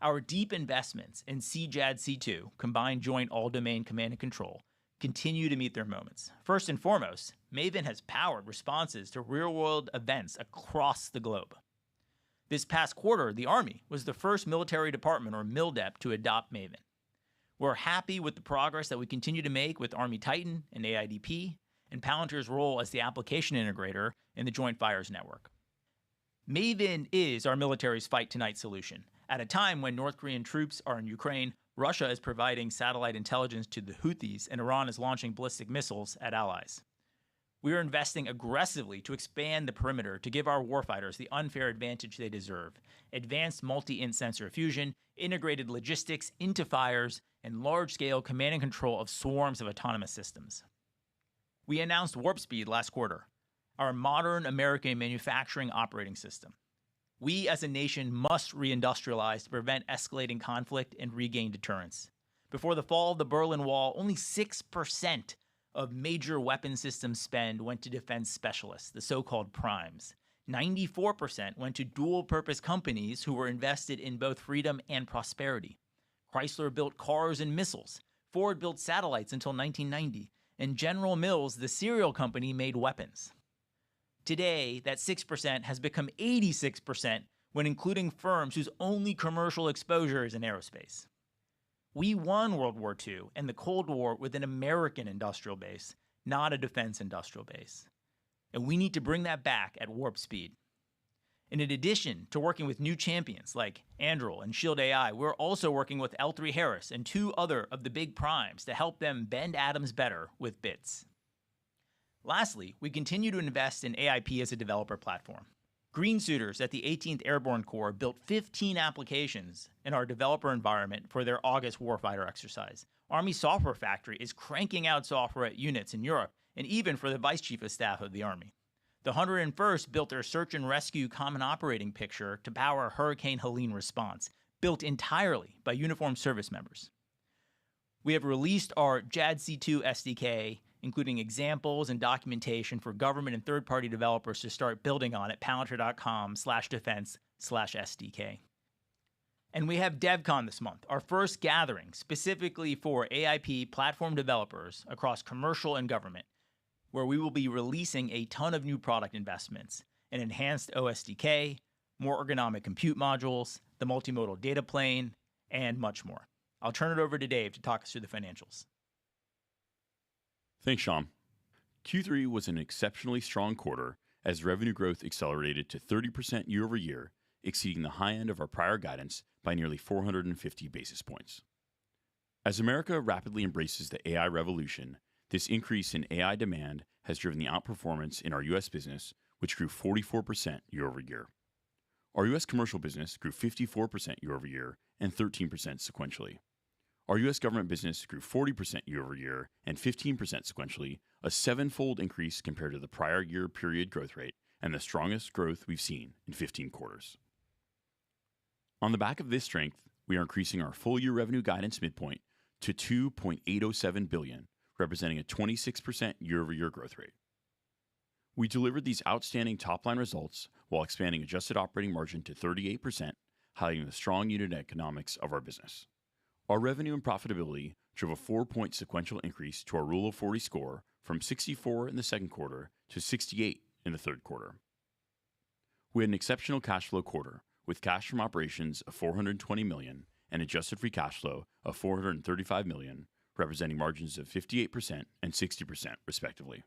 Our deep investments in CJAD C2, Combined Joint All-Domain Command and Control, continue to meet their moments. First and foremost, Maven has powered responses to real-world events across the globe. This past quarter, the Army was the first military department, or MILDEP, to adopt Maven. We're happy with the progress that we continue to make with Army Titan and AIDP, and Palantir's role as the application integrator in the Joint Fires Network. Maven is our military's fight tonight solution. At a time when North Korean troops are in Ukraine, Russia is providing satellite intelligence to the Houthis, and Iran is launching ballistic missiles at allies. We are investing aggressively to expand the perimeter to give our warfighters the unfair advantage they deserve. Advanced multi-int sensor fusion, integrated logistics into fires, and large-scale command and control of swarms of autonomous systems. We announced Warp Speed last quarter, our modern American manufacturing operating system. We as a nation must reindustrialize to prevent escalating conflict and regain deterrence. Before the fall of the Berlin Wall, only 6% of major weapon system spend went to defense specialists, the so-called primes. 94% went to dual-purpose companies who were invested in both freedom and prosperity. Chrysler built cars and missiles. Ford built satellites until 1990. And General Mills, the cereal company, made weapons. Today, that 6% has become 86% when including firms whose only commercial exposure is in aerospace. We won World War II and the Cold War with an American industrial base, not a defense industrial base. And we need to bring that back at warp speed. And in addition to working with new champions like Anduril and Shield AI, we're also working with L3Harris and 2 other of the big primes to help them bend atoms better with bits. Lastly, we continue to invest in AIP as a developer platform. Green suiters at the 18th Airborne Corps built 15 applications in our developer environment for their August warfighter exercise. Army Software Factory is cranking out software at units in Europe and even for the Vice Chief of Staff of the Army. The 101st built their search and rescue common operating picture to power Hurricane Helene response, built entirely by uniformed service members. We have released our JADC2 SDK, including examples and documentation for government and third-party developers to start building on at palantir.com/defense/SDK. And we have DevCon this month, our first gathering specifically for AIP platform developers across commercial and government, where we will be releasing a ton of new product investments, an enhanced OSDK, more ergonomic compute modules, the multimodal data plane, and much more. I'll turn it over to Dave to talk us through the financials. Thanks, Shyam. Q3 was an exceptionally strong quarter as revenue growth accelerated to 30% year over year, exceeding the high end of our prior guidance by nearly 450 basis points. As America rapidly embraces the AI revolution, this increase in AI demand has driven the outperformance in our U.S. business, which grew 44% year over year. Our U.S. commercial business grew 54% year over year and 13% sequentially. Our U.S. government business grew 40% year over year and 15% sequentially, a seven-fold increase compared to the prior year period growth rate and the strongest growth we've seen in 15 quarters. On the back of this strength, we are increasing our full-year revenue guidance midpoint to $2.807 billion, representing a 26% year-over-year growth rate. We delivered these outstanding top-line results while expanding adjusted operating margin to 38%, highlighting the strong unit economics of our business. Our revenue and profitability drove a 4-point sequential increase to our Rule of 40 score from 64 in the second quarter to 68 in the third quarter. We had an exceptional cash flow quarter, with cash from operations of $420 million and adjusted free cash flow of $435 million, representing margins of 58% and 60% respectively.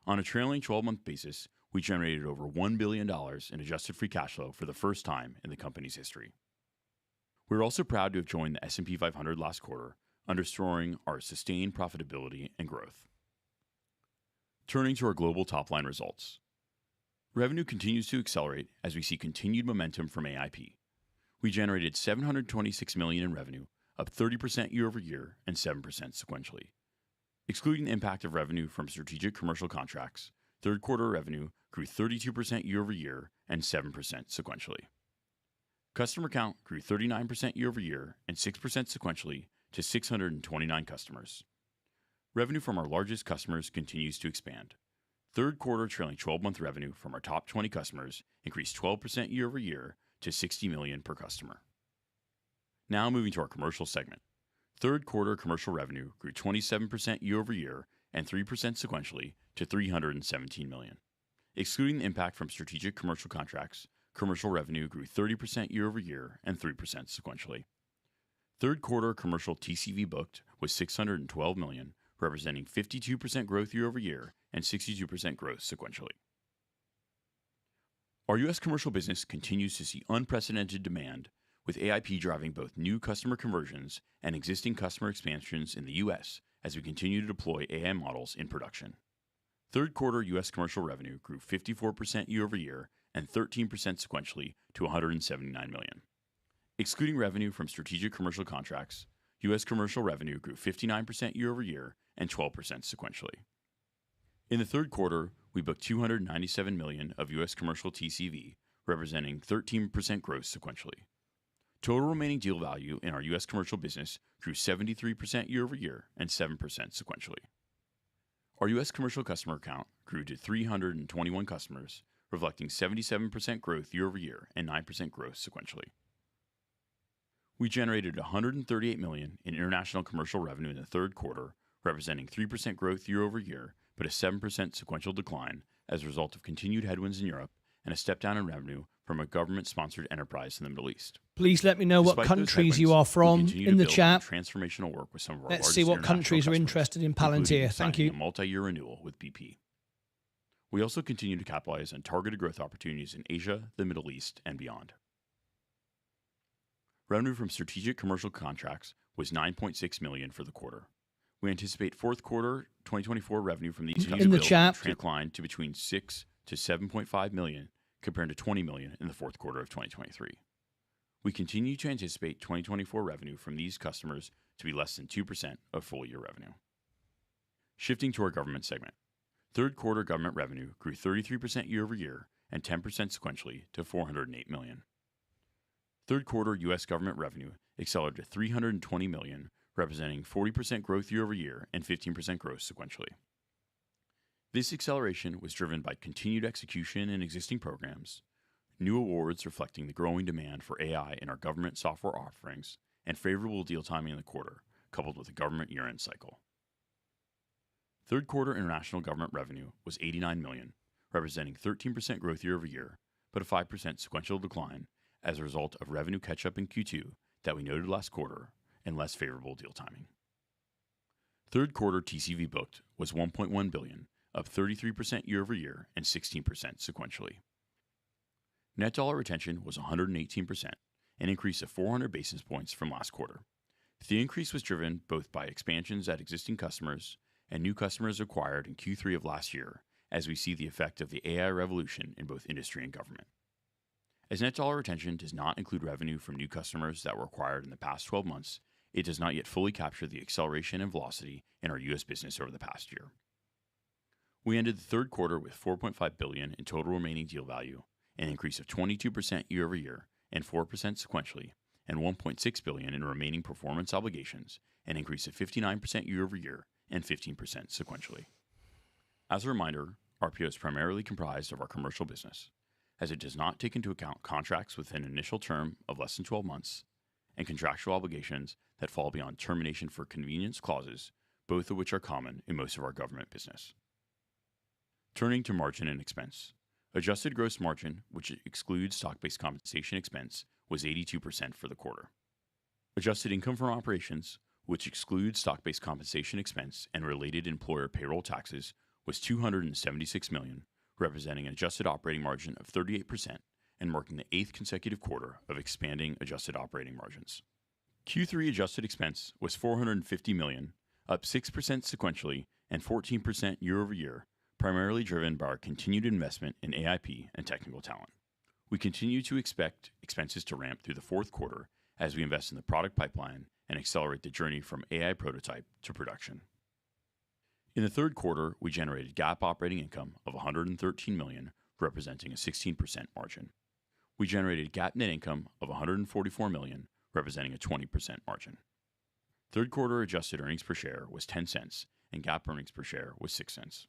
On a trailing 12-month basis, we generated over $1 billion in adjusted free cash flow for the first time in the company's history. We're also proud to have joined the S&P 500 last quarter, underscoring our sustained profitability and growth. Turning to our global top-line results. Revenue continues to accelerate as we see continued momentum from AIP. We generated $726 million in revenue, up 30% year over year and 7% sequentially. Excluding the impact of revenue from strategic commercial contracts, third quarter revenue grew 32% year over year and 7% sequentially. Customer count grew 39% year over year and 6% sequentially to 629 customers. Revenue from our largest customers continues to expand. Third quarter trailing 12-month revenue from our top 20 customers increased 12% year over year to $60 million per customer. Now moving to our commercial segment. Third quarter commercial revenue grew 27% year over year and 3% sequentially to $317 million. Excluding the impact from strategic commercial contracts, commercial revenue grew 30% year over year and 3% sequentially. Third quarter commercial TCV booked was $612 million, representing 52% growth year over year and 62% growth sequentially. Our U.S. commercial business continues to see unprecedented demand, with AIP driving both new customer conversions and existing customer expansions in the U.S. as we continue to deploy AI models in production. Third quarter U.S. commercial revenue grew 54% year over year and 13% sequentially to $179 million. Excluding revenue from strategic commercial contracts, U.S. commercial revenue grew 59% year over year and 12% sequentially. In the third quarter, we booked $297 million of U.S. commercial TCV, representing 13% growth sequentially. Total remaining deal value in our U.S. commercial business grew 73% year over year and 7% sequentially. Our U.S. commercial customer count grew to 321 customers, reflecting 77% growth year over year and 9% growth sequentially. We generated $138 million in international commercial revenue in the third quarter, representing 3% growth year over year, but a 7% sequential decline as a result of continued headwinds in Europe and a step down in revenue from a government-sponsored enterprise in the Middle East. Please let me know what countries you are from in the chat. Transformational work with some of our Let's see what countries are interested in Palantir. Thank you. A multi-year renewal with BP. We also continue to capitalize on targeted growth opportunities in Asia, the Middle East, and beyond. Revenue from strategic commercial contracts was $9.6 million for the quarter. We anticipate fourth quarter 2024 revenue from these in the chat decline to between $6 to $7.5 million compared to $20 million in the fourth quarter of 2023. We continue to anticipate 2024 revenue from these customers to be less than 2% of full-year revenue. Shifting to our government segment, third quarter government revenue grew 33% year-over-year and 10% sequentially to $408 million. Third quarter U.S. government revenue accelerated to $320 million, representing 40% growth year-over-year and 15% growth sequentially. This acceleration was driven by continued execution in existing programs, new awards reflecting the growing demand for AI in our government software offerings, and favorable deal timing in the quarter, coupled with a government year-end cycle. Third quarter international government revenue was $89 million, representing 13% growth year-over-year, but a 5% sequential decline as a result of revenue catch-up in Q2 that we noted last quarter and less favorable deal timing. Third quarter TCV booked was $1.1 billion, up 33% year-over-year and 16% sequentially. Net dollar retention was 118%, an increase of 400 basis points from last quarter. The increase was driven both by expansions at existing customers and new customers acquired in Q3 of last year, as we see the effect of the AI revolution in both industry and government. As net dollar retention does not include revenue from new customers that were acquired in the past 12 months, it does not yet fully capture the acceleration and velocity in our U.S. business over the past year. We ended the third quarter with $4.5 billion in total remaining deal value, an increase of 22% year-over-year and 4% sequentially, and $1.6 billion in remaining performance obligations, an increase of 59% year-over-year and 15% sequentially. As a reminder, RPO is primarily comprised of our commercial business, as it does not take into account contracts with an initial term of less than 12 months and contractual obligations that fall beyond termination for convenience clauses, both of which are common in most of our government business. Turning to margin and expense. Adjusted gross margin, which excludes stock-based compensation expense, was 82% for the quarter. Adjusted income from operations, which excludes stock-based compensation expense and related employer payroll taxes, was $276 million, representing an adjusted operating margin of 38% and marking the 8th consecutive quarter of expanding adjusted operating margins. Q3 adjusted expense was $450 million, up 6% sequentially and 14% year-over-year, primarily driven by our continued investment in AIP and technical talent. We continue to expect expenses to ramp through the fourth quarter as we invest in the product pipeline and accelerate the journey from AI prototype to production. In the third quarter, we generated GAAP operating income of $113 million, representing a 16% margin. We generated GAAP net income of $144 million, representing a 20% margin. Third quarter adjusted earnings per share was $0.10, and GAAP earnings per share was $0.06.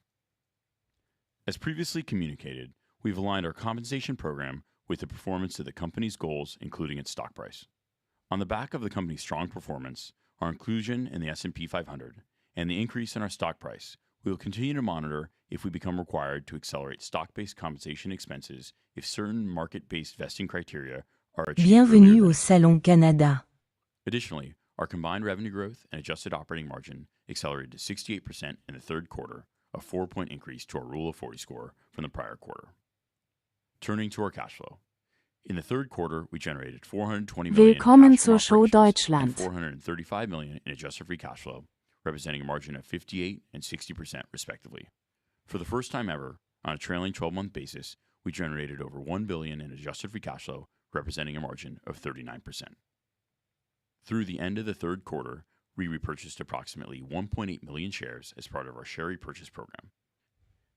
As previously communicated, we've aligned our compensation program with the performance of the company's goals, including its stock price. On the back of the company's strong performance, our inclusion in the S&P 500, and the increase in our stock price, we will continue to monitor if we become required to accelerate stock-based compensation expenses if certain market-based vesting criteria are achieved. Bienvenue au Salon Canada. Additionally, our combined revenue growth and adjusted operating margin accelerated to 68% in the third quarter, a 4-point increase to our Rule of 40 score from the prior quarter. Turning to our cash flow. In the third quarter, we generated $420 million Willkommen in cash from zur Show operations Deutschland. and $435 million in adjusted free cash flow, representing a margin of 58% and 60% respectively. For the first time ever, on a trailing 12-month basis, we generated over $1 billion in adjusted free cash flow, representing a margin of 39%. Through the end of the third quarter, we repurchased approximately 1.8 million shares as part of our share repurchase program.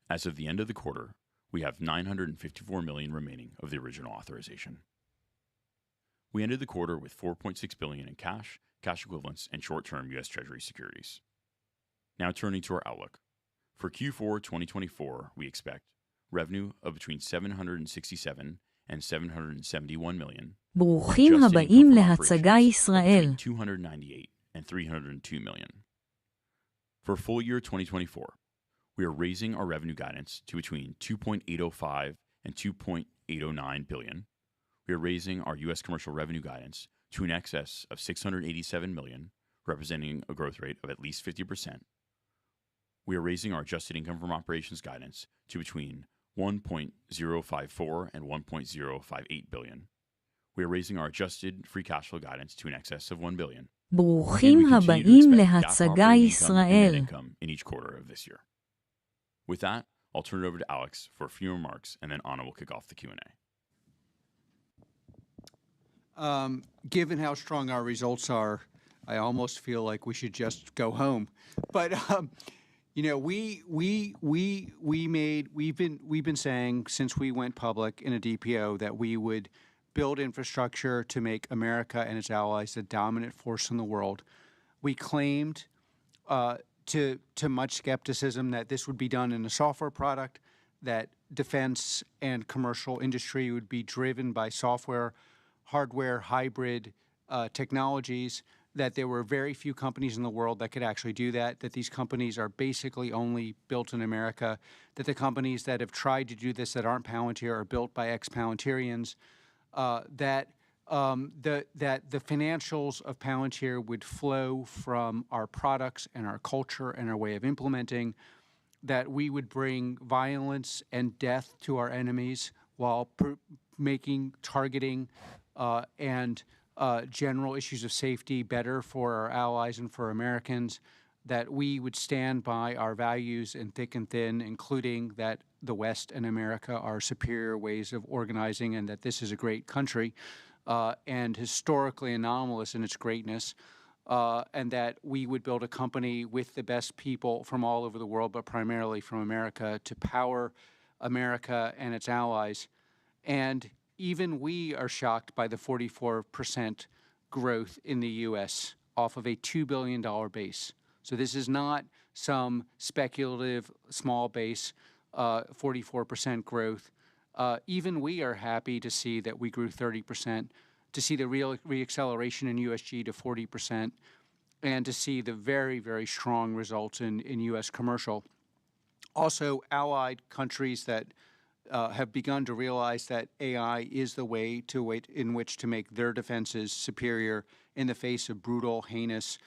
As of the end of the quarter, we have $954 million remaining of the original authorization. We ended the quarter with $4.6 billion in cash, cash equivalents, and short-term U.S. Treasury securities. Now turning to our outlook. For Q4 2024, we expect revenue of between $767 and $771 million. ברוכים הבאים להצגה ישראל. $298 and $302 million. For full year 2024, we are raising our revenue guidance to between $2.805 and $2.809 billion. We are raising our U.S. commercial revenue guidance to an excess of $687 million, representing a growth rate of at least 50%. We are raising our adjusted income from operations guidance to between $1.054 and $1.058 billion. We are raising our adjusted free cash flow guidance to an excess of $1 billion. ברוכים הבאים להצגה ישראל. In each quarter of this year. With that, I'll turn it over to Alex for a few remarks, and then Anna will kick off the Q&A. Given how strong our results are, I almost feel like we should just go home. But we've been saying since we went public in a DPO that we would build infrastructure to make America and its allies the dominant force in the world. We claimed, to much skepticism, that this would be done in a software product, that defense and commercial industry would be driven by software, hardware, hybrid technologies, that there were very few companies in the world that could actually do that these companies are basically only built in America, that the companies that have tried to do this that aren't Palantir are built by ex-Palantirians, that the financials of Palantir would flow from our products and our culture and our way of implementing, that we would bring violence and death to our enemies while targeting and general issues of safety better for our allies and for Americans, that we would stand by our values in thick and thin, including that the West and America are superior ways of organizing and that this is a great country and historically anomalous in its greatness, and that we would build a company with the best people from all over the world, but primarily from America, to power America and its allies. And even we are shocked by the 44% growth in the U.S. off of a $2 billion base. So this is not some speculative small base, 44% growth. Even we are happy to see that we grew 30%, to see the real reacceleration in USG to 40%, and to see the very, very strong results in U.S. commercial. Also, allied countries that have begun to realize that AI is the way in which to make their defenses superior in the face of brutal, heinous,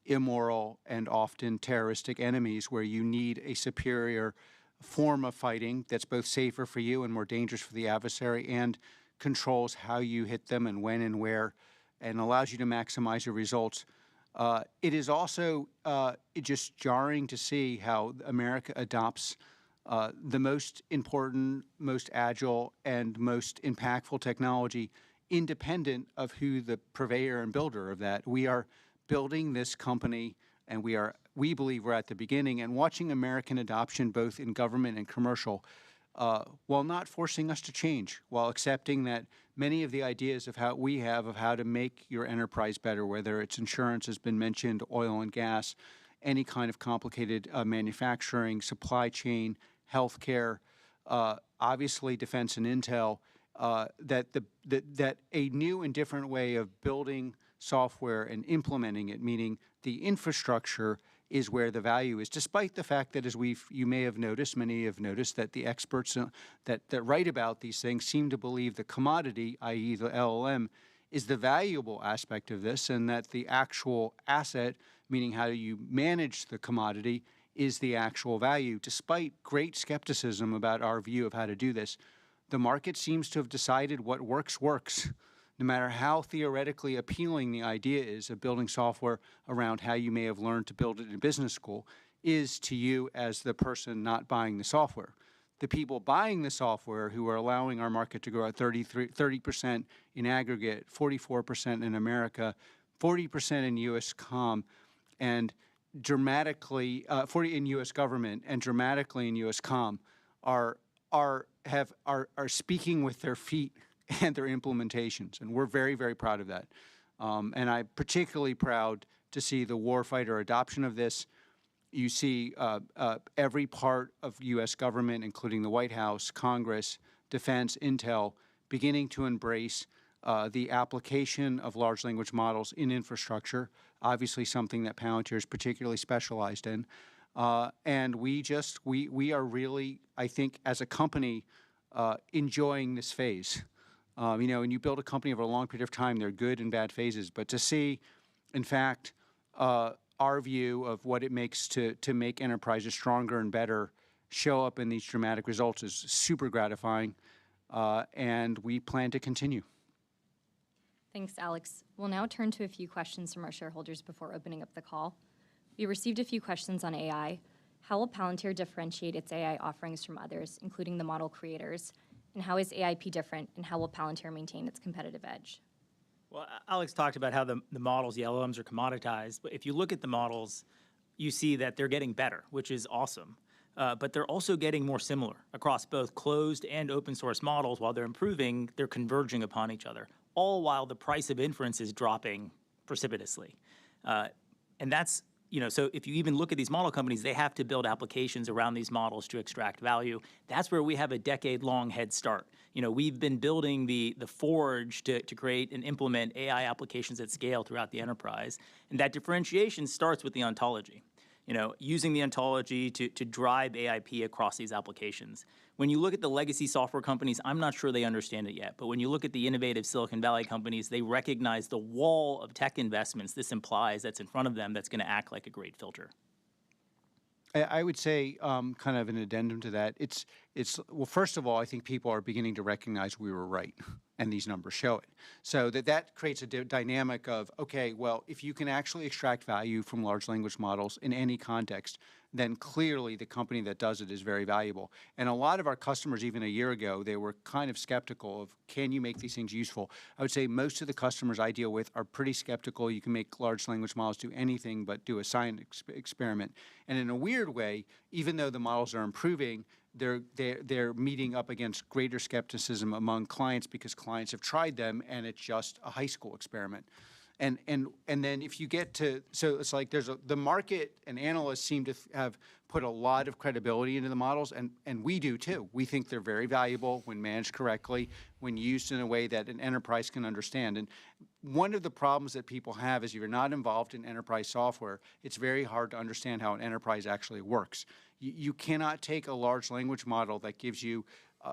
immoral, and often terroristic enemies, where you need a superior form of fighting that's both safer for you and more dangerous for the adversary, and controls how you hit them and when and where, and allows you to maximize your results. It is also just jarring to see how America adopts the most important, most agile, and most impactful technology independent of who the purveyor and builder of that. We are building this company, and we believe we're at the beginning, and watching American adoption both in government and commercial, while not forcing us to change, while accepting that many of the ideas of how to make your enterprise better, whether it's insurance has been mentioned, oil and gas, any kind of complicated manufacturing, supply chain, healthcare, obviously defense and intel, that a new and different way of building software and implementing it, meaning the infrastructure, is where the value is, despite the fact that, as you may have noticed, many have noticed, that the experts that write about these things seem to believe the commodity, i.e. the LLM, is the valuable aspect of this, and that the actual asset, meaning how you manage the commodity, is the actual value. Despite great skepticism about our view of how to do this, the market seems to have decided what works. No matter how theoretically appealing the idea is of building software around how you may have learned to build it in business school, is to you as the person not buying the software. The people buying the software, who are allowing our market to grow at 30% in aggregate, 44% in America, 40% in U.S. comm, and dramatically 40 in U.S. government and dramatically in U.S. comm, are speaking with their feet and their implementations, and we're very, very proud of that. And I'm particularly proud to see the warfighter adoption of this. You see every part of U.S. government, including the White House, Congress, defense, intel, beginning to embrace the application of large language models in infrastructure, obviously something that Palantir is particularly specialized in. And we are really, I think, as a company, enjoying this phase. When you build a company over a long period of time, there are good and bad phases. But to see, in fact, our view of what it makes to make enterprises stronger and better show up in these dramatic results is super gratifying, and we plan to continue. Thanks, Alex. We'll now turn to a few questions from our shareholders before opening up the call. We received a few questions on AI. How will Palantir differentiate its AI offerings from others, including the model creators? And how is AIP different, and how will Palantir maintain its competitive edge? Well, Alex talked about how the models, the LLMs, are commoditized. But if you look at the models, you see that they're getting better, which is awesome. But they're also getting more similar across both closed and open source models. While they're improving, they're converging upon each other, all while the price of inference is dropping precipitously. And that's, so if you even look at these model companies, they have to build applications around these models to extract value. That's where we have a decade-long head start. We've been building the forge to create and implement AI applications at scale throughout the enterprise. And that differentiation starts with the ontology. Using the ontology to drive AIP across these applications. When you look at the legacy software companies, I'm not sure they understand it yet, but when you look at the innovative Silicon Valley companies, they recognize the wall of tech investments this implies that's in front of them that's going to act like a great filter. I would say, kind of an addendum to that, well, first of all, I think people are beginning to recognize we were right, and these numbers show it. So that creates a dynamic of, okay, well, if you can actually extract value from large language models in any context, then clearly the company that does it is very valuable. And a lot of our customers, even a year ago, they were kind of skeptical of, can you make these things useful? I would say most of the customers I deal with are pretty skeptical. You can make large language models do anything but do a science experiment. And in a weird way, even though the models are improving, they're meeting up against greater skepticism among clients because clients have tried them and it's just a high school experiment. And then if you get to, so it's like the market and analysts seem to have put a lot of credibility into the models, and we do too. We think they're very valuable when managed correctly, when used in a way that an enterprise can understand. And one of the problems that people have is if you're not involved in enterprise software, it's very hard to understand how an enterprise actually works. You cannot take a large language model that gives you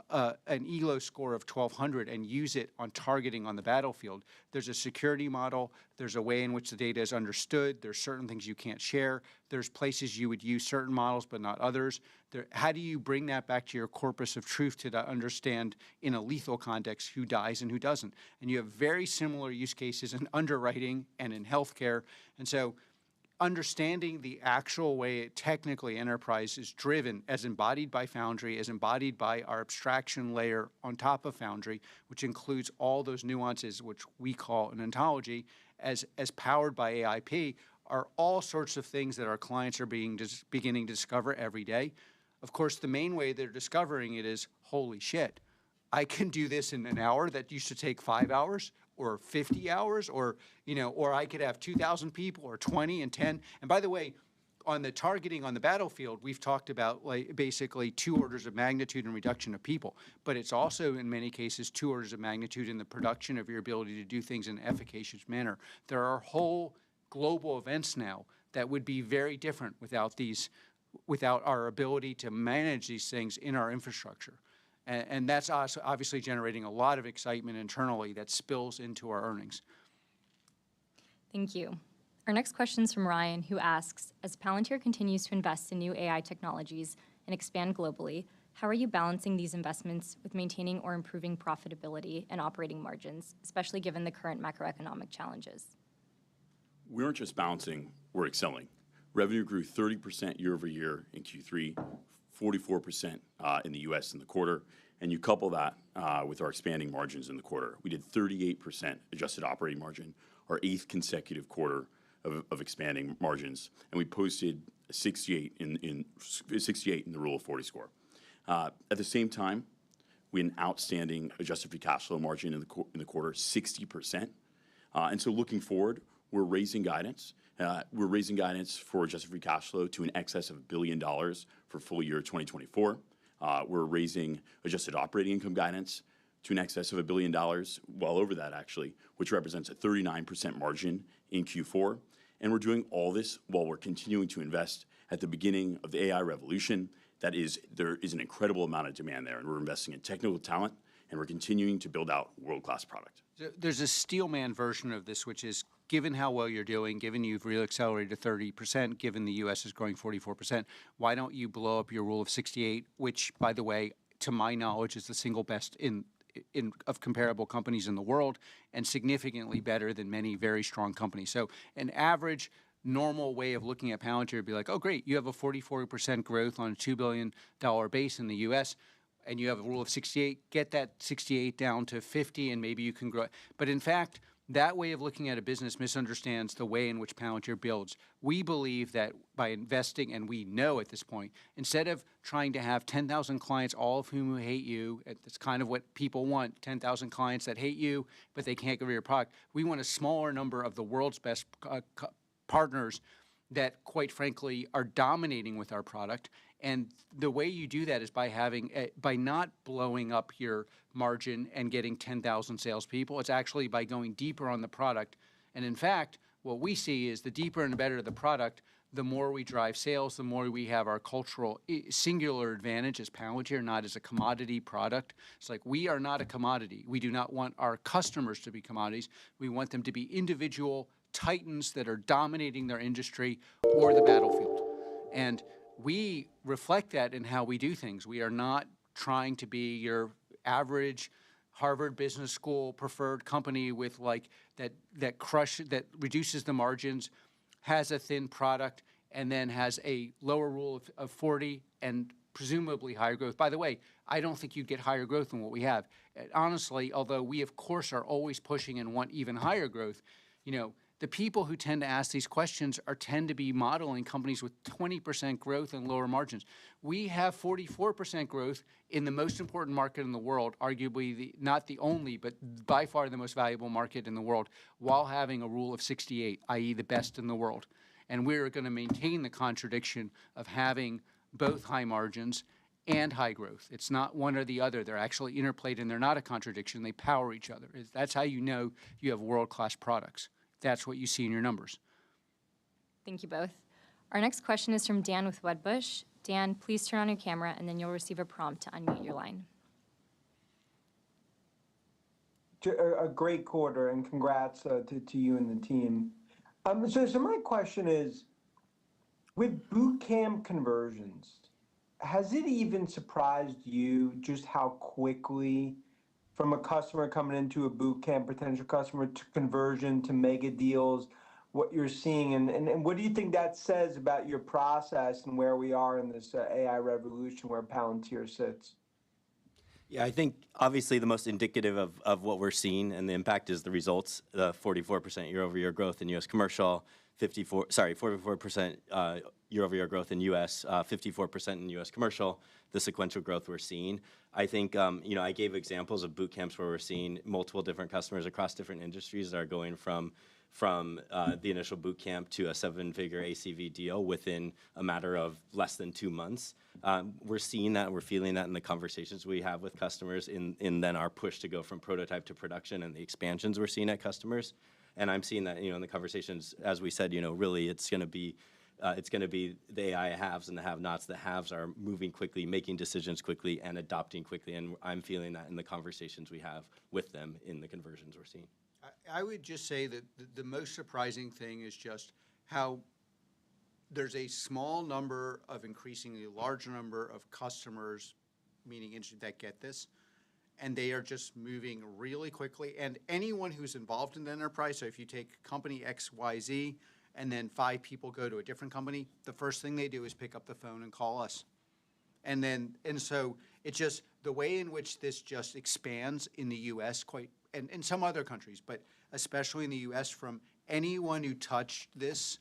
an ELO score of 1,200 and use it on targeting on the battlefield. There's a security model. There's a way in which the data is understood. There's certain things you can't share. There's places you would use certain models but not others. How do you bring that back to your corpus of truth to understand in a lethal context who dies and who doesn't? And you have very similar use cases in underwriting and in healthcare. And so understanding the actual way technically enterprise is driven as embodied by Foundry, as embodied by our abstraction layer on top of Foundry, which includes all those nuances, which we call an ontology, as powered by AIP, are all sorts of things that our clients are beginning to discover every day. Of course, the main way they're discovering it is, holy shit, I can do this in an hour that used to take 5 hours, or 50 hours, or I could have 2,000 people, or 20 and 10. And by the way, on the targeting on the battlefield, we've talked about basically 2 orders of magnitude in reduction of people, but it's also in many cases 2 orders of magnitude in the production of your ability to do things in an efficacious manner. There are whole global events now that would be very different without our ability to manage these things in our infrastructure. And that's obviously generating a lot of excitement internally that spills into our earnings. Thank you. Our next question is from Ryan, who asks, as Palantir continues to invest in new AI technologies and expand globally, how are you balancing these investments with maintaining or improving profitability and operating margins, especially given the current macroeconomic challenges? We aren't just balancing, we're excelling. Revenue grew 30% year over year in Q3, 44% in the US in the quarter, and you couple that with our expanding margins in the quarter. We did 38% adjusted operating margin, our 8th consecutive quarter of expanding margins, and we posted 68 in the Rule of 40 score. At the same time, we had an outstanding adjusted free cash flow margin in the quarter, 60%. And so looking forward, we're raising guidance. We're raising guidance for adjusted free cash flow to an excess of $1 billion for full year 2024. We're raising adjusted operating income guidance to an excess of $1 billion, well over that actually, which represents a 39% margin in Q4. And we're doing all this while we're continuing to invest at the beginning of the AI revolution. There is an incredible amount of demand there, and we're investing in technical talent, and we're continuing to build out world-class product. There's a Steelman version of this, which is, given how well you're doing, given you've really accelerated to 30%, given the U.S. is growing 44%, why don't you blow up your Rule of 68, which, by the way, to my knowledge, is the single best of comparable companies in the world, and significantly better than many very strong companies. So an average normal way of looking at Palantir would be like, oh, great, you have a 44% growth on a $2 billion base in the U.S., and you have a rule of 68, get that 68 down to 50, and maybe you can grow. But in fact, that way of looking at a business misunderstands the way in which Palantir builds. We believe that by investing, and we know at this point, instead of trying to have 10,000 clients, all of whom hate you, it's kind of what people want, 10,000 clients that hate you, but they can't get rid of your product. We want a smaller number of the world's best partners that, quite frankly, are dominating with our product. And the way you do that is by not blowing up your margin and getting 10,000 salespeople. It's actually by going deeper on the product. And in fact, what we see is the deeper and better the product, the more we drive sales, the more we have our cultural singular advantage as Palantir, not as a commodity product. It's like, we are not a commodity. We do not want our customers to be commodities. We want them to be individual titans that are dominating their industry or the battlefield. And we reflect that in how we do things. We are not trying to be your average Harvard Business School preferred company with like that reduces the margins, has a thin product, and then has a lower rule of 40 and presumably higher growth. By the way, I don't think you'd get higher growth than what we have. Honestly, although we of course are always pushing and want even higher growth, the people who tend to ask these questions tend to be modeling companies with 20% growth and lower margins. We have 44% growth in the most important market in the world, arguably not the only, but by far the most valuable market in the world, while having a rule of 68, i.e. the best in the world. And we're going to maintain the contradiction of having both high margins and high growth. It's not one or the other. They're actually interplayed, and they're not a contradiction. They power each other. That's how you know you have world-class products. That's what you see in your numbers. Thank you both. Our next question is from Dan with Wedbush. Dan, please turn on your camera, and then you'll receive a prompt to unmute your line. A great quarter, and congrats to you and the team. So my question is, with boot camp conversions, has it even surprised you just how quickly, from a customer coming into a boot camp, potential customer, to conversion to mega deals, what you're seeing, and what do you think that says about your process and where we are in this AI revolution where Palantir sits? Yeah, I think obviously the most indicative of what we're seeing and the impact is the results, the 44% year-over-year growth in U.S. commercial, 44% year-over-year growth in U.S., 54% in U.S. commercial, the sequential growth we're seeing. I think, I gave examples of boot camps where we're seeing multiple different customers across different industries that are going from the initial boot camp to a 7-figure ACV deal within a matter of less than 2 months. We're seeing that, we're feeling that in the conversations we have with customers in then our push to go from prototype to production and the expansions we're seeing at customers. And I'm seeing that, in the conversations, as we said, really it's going to be the AI haves and the have-nots. The haves are moving quickly, making decisions quickly, and adopting quickly. And I'm feeling that in the conversations we have with them in the conversions we're seeing. I would just say that the most surprising thing is just how there's a small number of increasingly large number of customers, meaning industry, that get this, and they are just moving really quickly. And anyone who's involved in the enterprise, so if you take company XYZ and then 5 people go to a different company, the first thing they do is pick up the phone and call us. And so it's just the way in which this just expands in the U.S. and in some other countries, but especially in the U.S., from anyone who touched this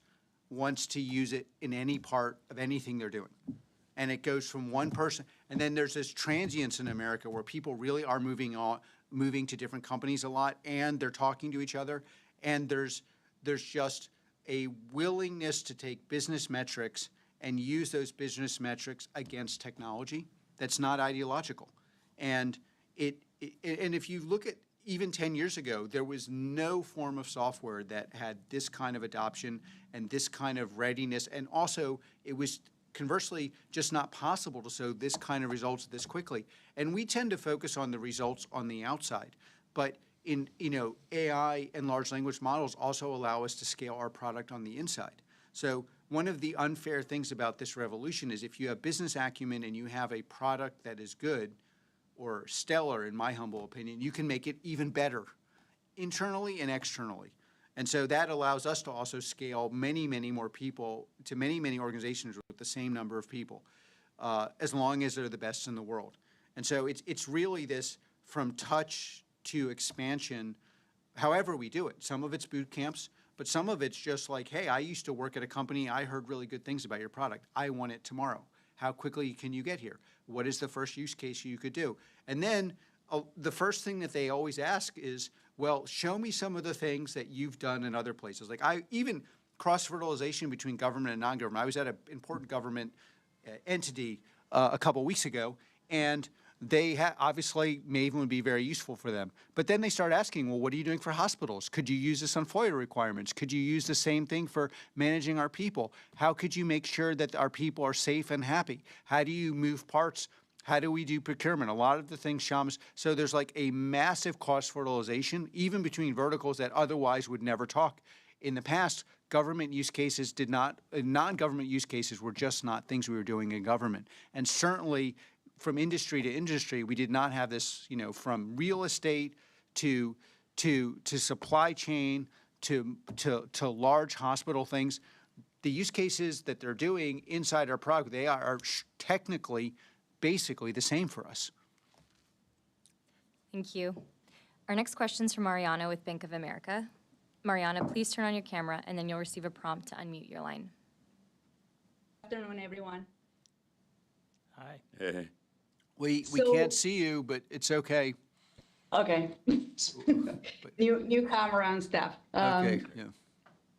wants to use it in any part of anything they're doing. And it goes from one person, and then there's this transience in America where people really are moving to different companies a lot, and they're talking to each other, and there's just a willingness to take business metrics and use those business metrics against technology that's not ideological. And if you look at even 10 years ago, there was no form of software that had this kind of adoption and this kind of readiness. And also, it was conversely just not possible to show this kind of results this quickly. And we tend to focus on the results on the outside. But AI and large language models also allow us to scale our product on the inside. So one of the unfair things about this revolution is if you have business acumen and you have a product that is good, or stellar, in my humble opinion, you can make it even better, internally and externally. And so that allows us to also scale many, many more people to many, many organizations with the same number of people, as long as they're the best in the world. And so it's really this from touch to expansion, however we do it. Some of it's boot camps, but some of it's just like, hey, I used to work at a company. I heard really good things about your product. I want it tomorrow. How quickly can you get here? What is the first use case you could do? And then the first thing that they always ask is, well, show me some of the things that you've done in other places. Like even cross-fertilization between government and non-government. I was at an important government entity a couple weeks ago, and they obviously Maven would be very useful for them. But then they start asking, well, what are you doing for hospitals? Could you use this on FOIA requirements? Could you use the same thing for managing our people? How could you make sure that our people are safe and happy? How do you move parts? How do we do procurement? A lot of the things Shyam's, so there's like a massive cost fertilization, even between verticals that otherwise would never talk. In the past, government use cases did not, non-government use cases were just not things we were doing in government. And certainly from industry to industry, we did not have this, you know, from real estate to supply chain to large hospital things. The use cases that they're doing inside our product, they are technically basically the same for us. Thank you. Our next question is from Mariana with Bank of America. Mariana, please turn on your camera, and then you'll receive a prompt to unmute your line. Good afternoon, everyone. Hi. Hey. We can't see you, but it's okay. Okay. new camera and stuff. Okay, yeah.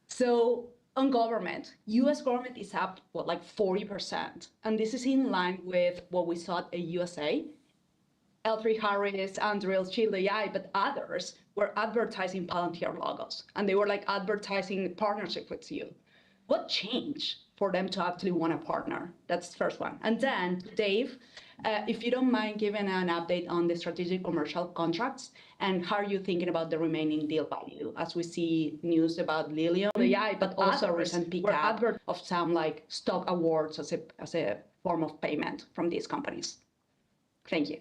So on government, U.S. government is up, what, like 40%. And this is in line with what we saw at USA. L3Harris, Andrew, Shield AI, but others were advertising Palantir logos. And they were like advertising partnership with you. What changed for them to actually want to partner? That's the first one. And then, Dave, if you don't mind giving an update on the strategic commercial contracts and how are you thinking about the remaining deal value as we see news about Lilium AI, but also a recent peak of some like stock awards as a form of payment from these companies. Thank you.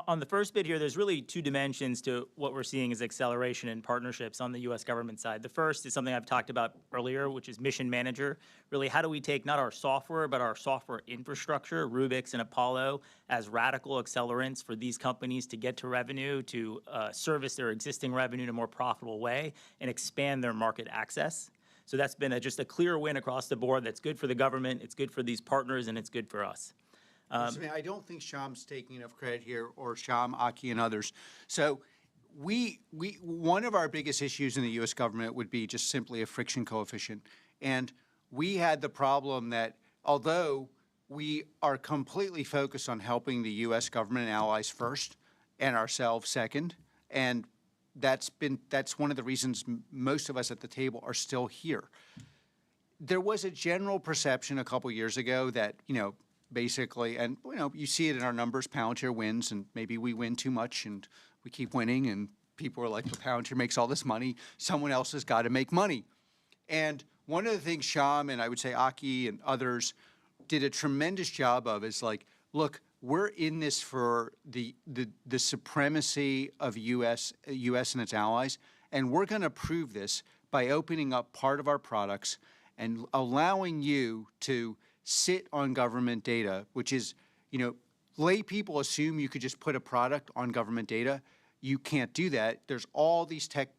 On the first bit here, there's really two dimensions to what we're seeing as acceleration in partnerships on the U.S. government side. The first is something I've talked about earlier, which is Mission Manager. Really, how do we take not our software, but our software infrastructure, Rubix and Apollo, as radical accelerants for these companies to get to revenue, to service their existing revenue in a more profitable way, and expand their market access. So that's been just a clear win across the board. That's good for the government, it's good for these partners, and it's good for us. I don't think Shyam's taking enough credit here, or Shyam, Aki, and others. So one of our biggest issues in the U.S. government would be just simply a friction coefficient. And we had the problem that although we are completely focused on helping the U.S. government and allies first and ourselves second, and that's one of the reasons most of us at the table are still here. There was a general perception a couple years ago that, you know, basically, and you know, you see it in our numbers, Palantir wins, and maybe we win too much and we keep winning, and people are like, well, Palantir makes all this money, someone else has got to make money. And one of the things Shyam and I would say Aki and others did a tremendous job of is like, look, we're in this for the supremacy of U.S. and its allies, and we're going to prove this by opening up part of our products and allowing you to sit on government data, which is, you know, lay people assume you could just put a product on government data. You can't do that. There's all these tech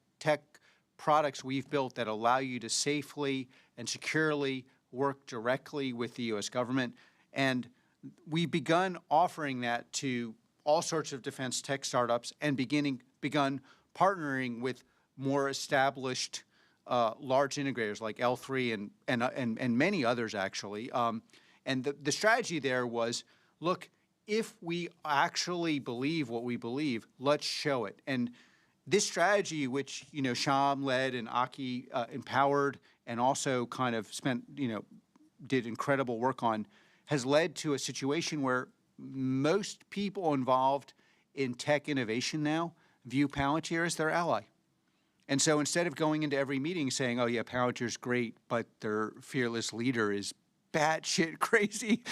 products we've built that allow you to safely and securely work directly with the U.S. government. And we've begun offering that to all sorts of defense tech startups and begun partnering with more established large integrators like L3 and many others actually. And the strategy there was, look, if we actually believe what we believe, let's show it. And this strategy, which, you know, Shyam led and Aki empowered and also kind of spent, you know, did incredible work on, has led to a situation where most people involved in tech innovation now view Palantir as their ally. And so instead of going into every meeting saying, oh yeah, Palantir's great, but their fearless leader is batshit crazy,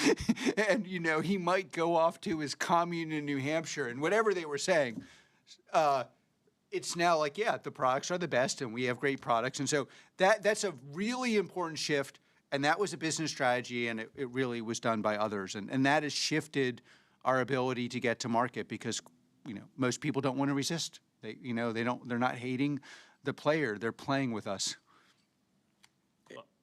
and you know, he might go off to his commune in New Hampshire, and whatever they were saying, it's now like, yeah, the products are the best and we have great products. And so that's a really important shift. And that was a business strategy, and it really was done by others. And that has shifted our ability to get to market because, most people don't want to resist. They're not hating the player. They're playing with us.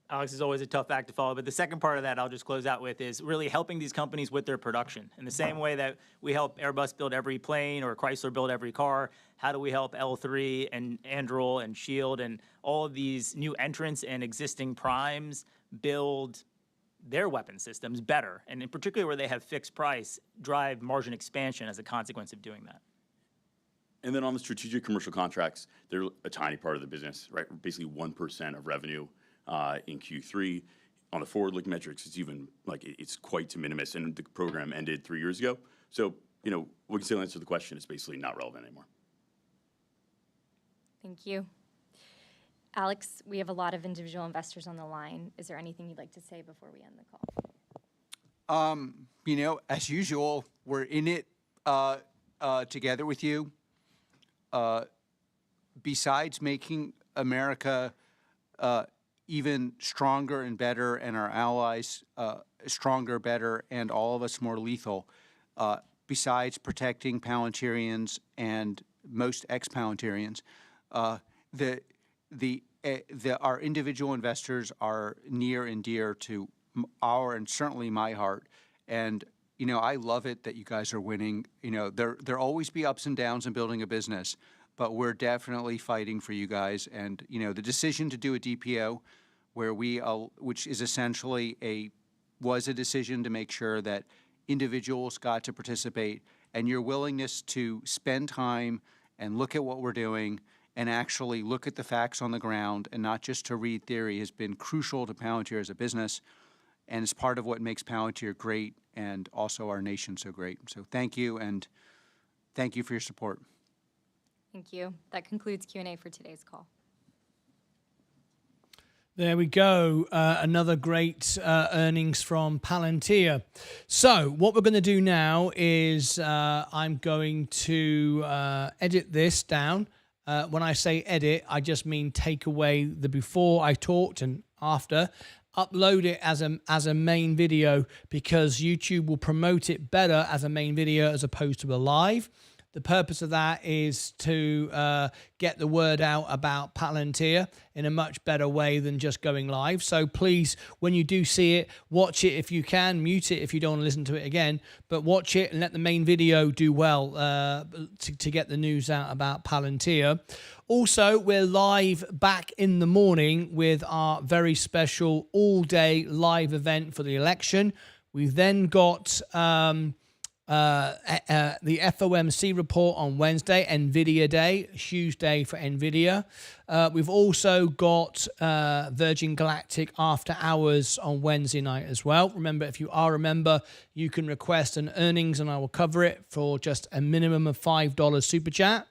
Alex is always a tough act to follow, but the second part of that I'll just close out with is really helping these companies with their production. In the same way that we help Airbus build every plane or Chrysler build every car, how do we help L3 and Anduril and Shield and all of these new entrants and existing primes build their weapon systems better, and in particular where they have fixed price, drive margin expansion as a consequence of doing that. And then on the strategic commercial contracts, they're a tiny part of the business, right? Basically 1% of revenue in Q3. On the forward-looking metrics, it's even it's quite de minimis, and the program ended 3 years ago. So, we can still answer the question. It's basically not relevant anymore. Thank you. Alex, we have a lot of individual investors on the line. Is there anything you'd like to say before we end the call? As usual, we're in it together with you. Besides making America even stronger and better, and our allies stronger, better, and all of us more lethal, besides protecting Palantirians and most ex-Palantirians, our individual investors are near and dear to our and certainly my heart. And I love it that you guys are winning. There always be ups and downs in building a business, but we're definitely fighting for you guys. And the decision to do a DPO, where which is essentially was a decision to make sure that individuals got to participate, and your willingness to spend time and look at what we're doing and actually look at the facts on the ground and not just to read theory has been crucial to Palantir as a business, and it's part of what makes Palantir great and also our nation so great. So thank you, and thank you for your support. Thank you. That concludes Q&A for today's call. There we go. Another great earnings from Palantir. So what we're going to do now is I'm going to edit this down. When I say edit, I just mean take away the before I talked and after, upload it as a main video, because YouTube will promote it better as a main video as opposed to a live. The purpose of that is to get the word out about Palantir in a much better way than just going live. So please, when you do see it, watch it if you can, mute it if you don't want to listen to it again, but watch it and let the main video do well to get the news out about Palantir. Also, we're live back in the morning with our very special all-day live event for the election. We've then got the FOMC report on Wednesday, NVIDIA Day, huge day for NVIDIA. We've also got Virgin Galactic After Hours on Wednesday night as well. Remember, if you are a member, you can request an earnings and I will cover it for just a minimum of $5 super chat.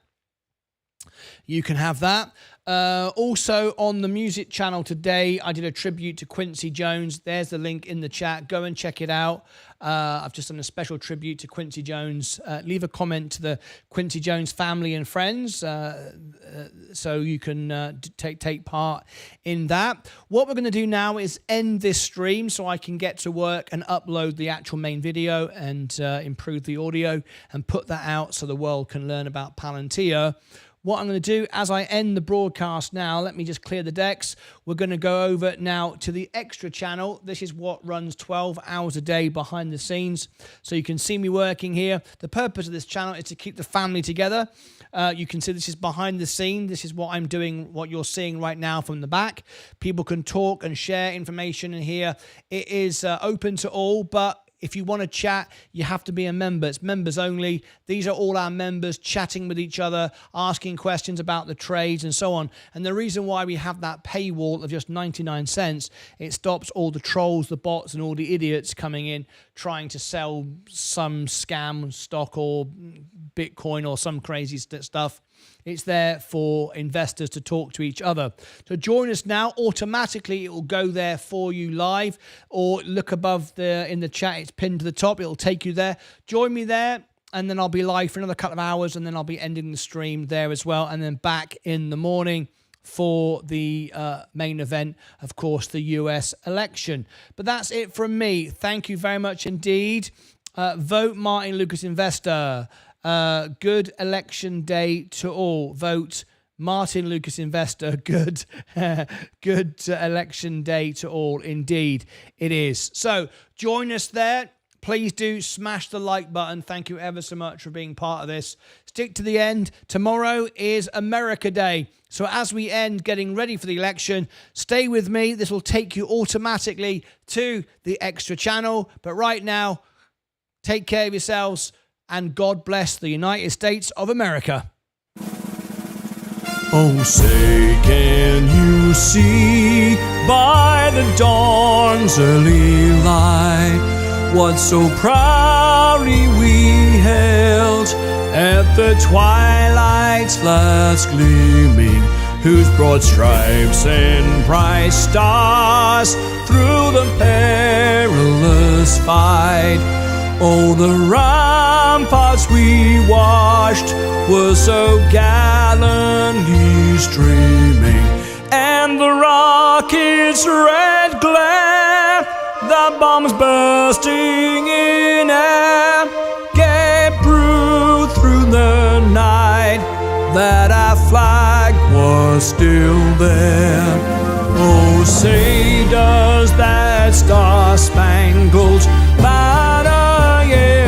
You can have that. Also on the music channel today, I did a tribute to Quincy Jones. There's the link in the chat. Go and check it out. I've just done a special tribute to Quincy Jones. Leave a comment to the Quincy Jones family and friends so you can take part in that. What we're going to do now is end this stream so I can get to work and upload the actual main video and improve the audio and put that out so the world can learn about Palantir. What I'm going to do as I end the broadcast now, let me just clear the decks. We're going to go over now to the extra channel. This is what runs 12 hours a day behind the scenes. So you can see me working here. The purpose of this channel is to keep the family together. You can see this is behind the scene. This is what I'm doing, what you're seeing right now from the back. People can talk and share information in here. It is open to all, but if you want to chat, you have to be a member. It's members only. These are all our members chatting with each other, asking questions about the trades and so on. And the reason why we have that paywall of just 99 cents, it stops all the trolls, the bots, and all the idiots coming in trying to sell some scam stock or Bitcoin or some crazy stuff. It's there for investors to talk to each other. So join us now. Automatically, it will go there for you live, or look above in the chat. It's pinned to the top. It'll take you there. Join me there. and then I'll be live for another couple of hours, and then I'll be ending the stream there as well, and then back in the morning for the main event, of course, the US election. But that's it from me. Thank you very much indeed. Vote Martyn Lucas Investor. Good election day to all. Vote Martyn Lucas Investor. Good election day to all. Indeed, it is. So join us there. Please do smash the like button. Thank you ever so much for being part of this. Stick to the end. Tomorrow is America Day. So as we end getting ready for the election, stay with me. This will take you automatically to the extra channel. But right now, take care of yourselves, and God bless the United States of America. Oh, say, can you see by the dawn's early light what so proudly we held at the twilight's last gleaming, whose broad stripes and bright stars through the perilous fight? Oh, the ramparts we watched were so gallantly streaming, and the rockets' red glare, the bombs bursting in air, gave proof through the night that our flag was still there. Oh, say, does that star-spangled banner yet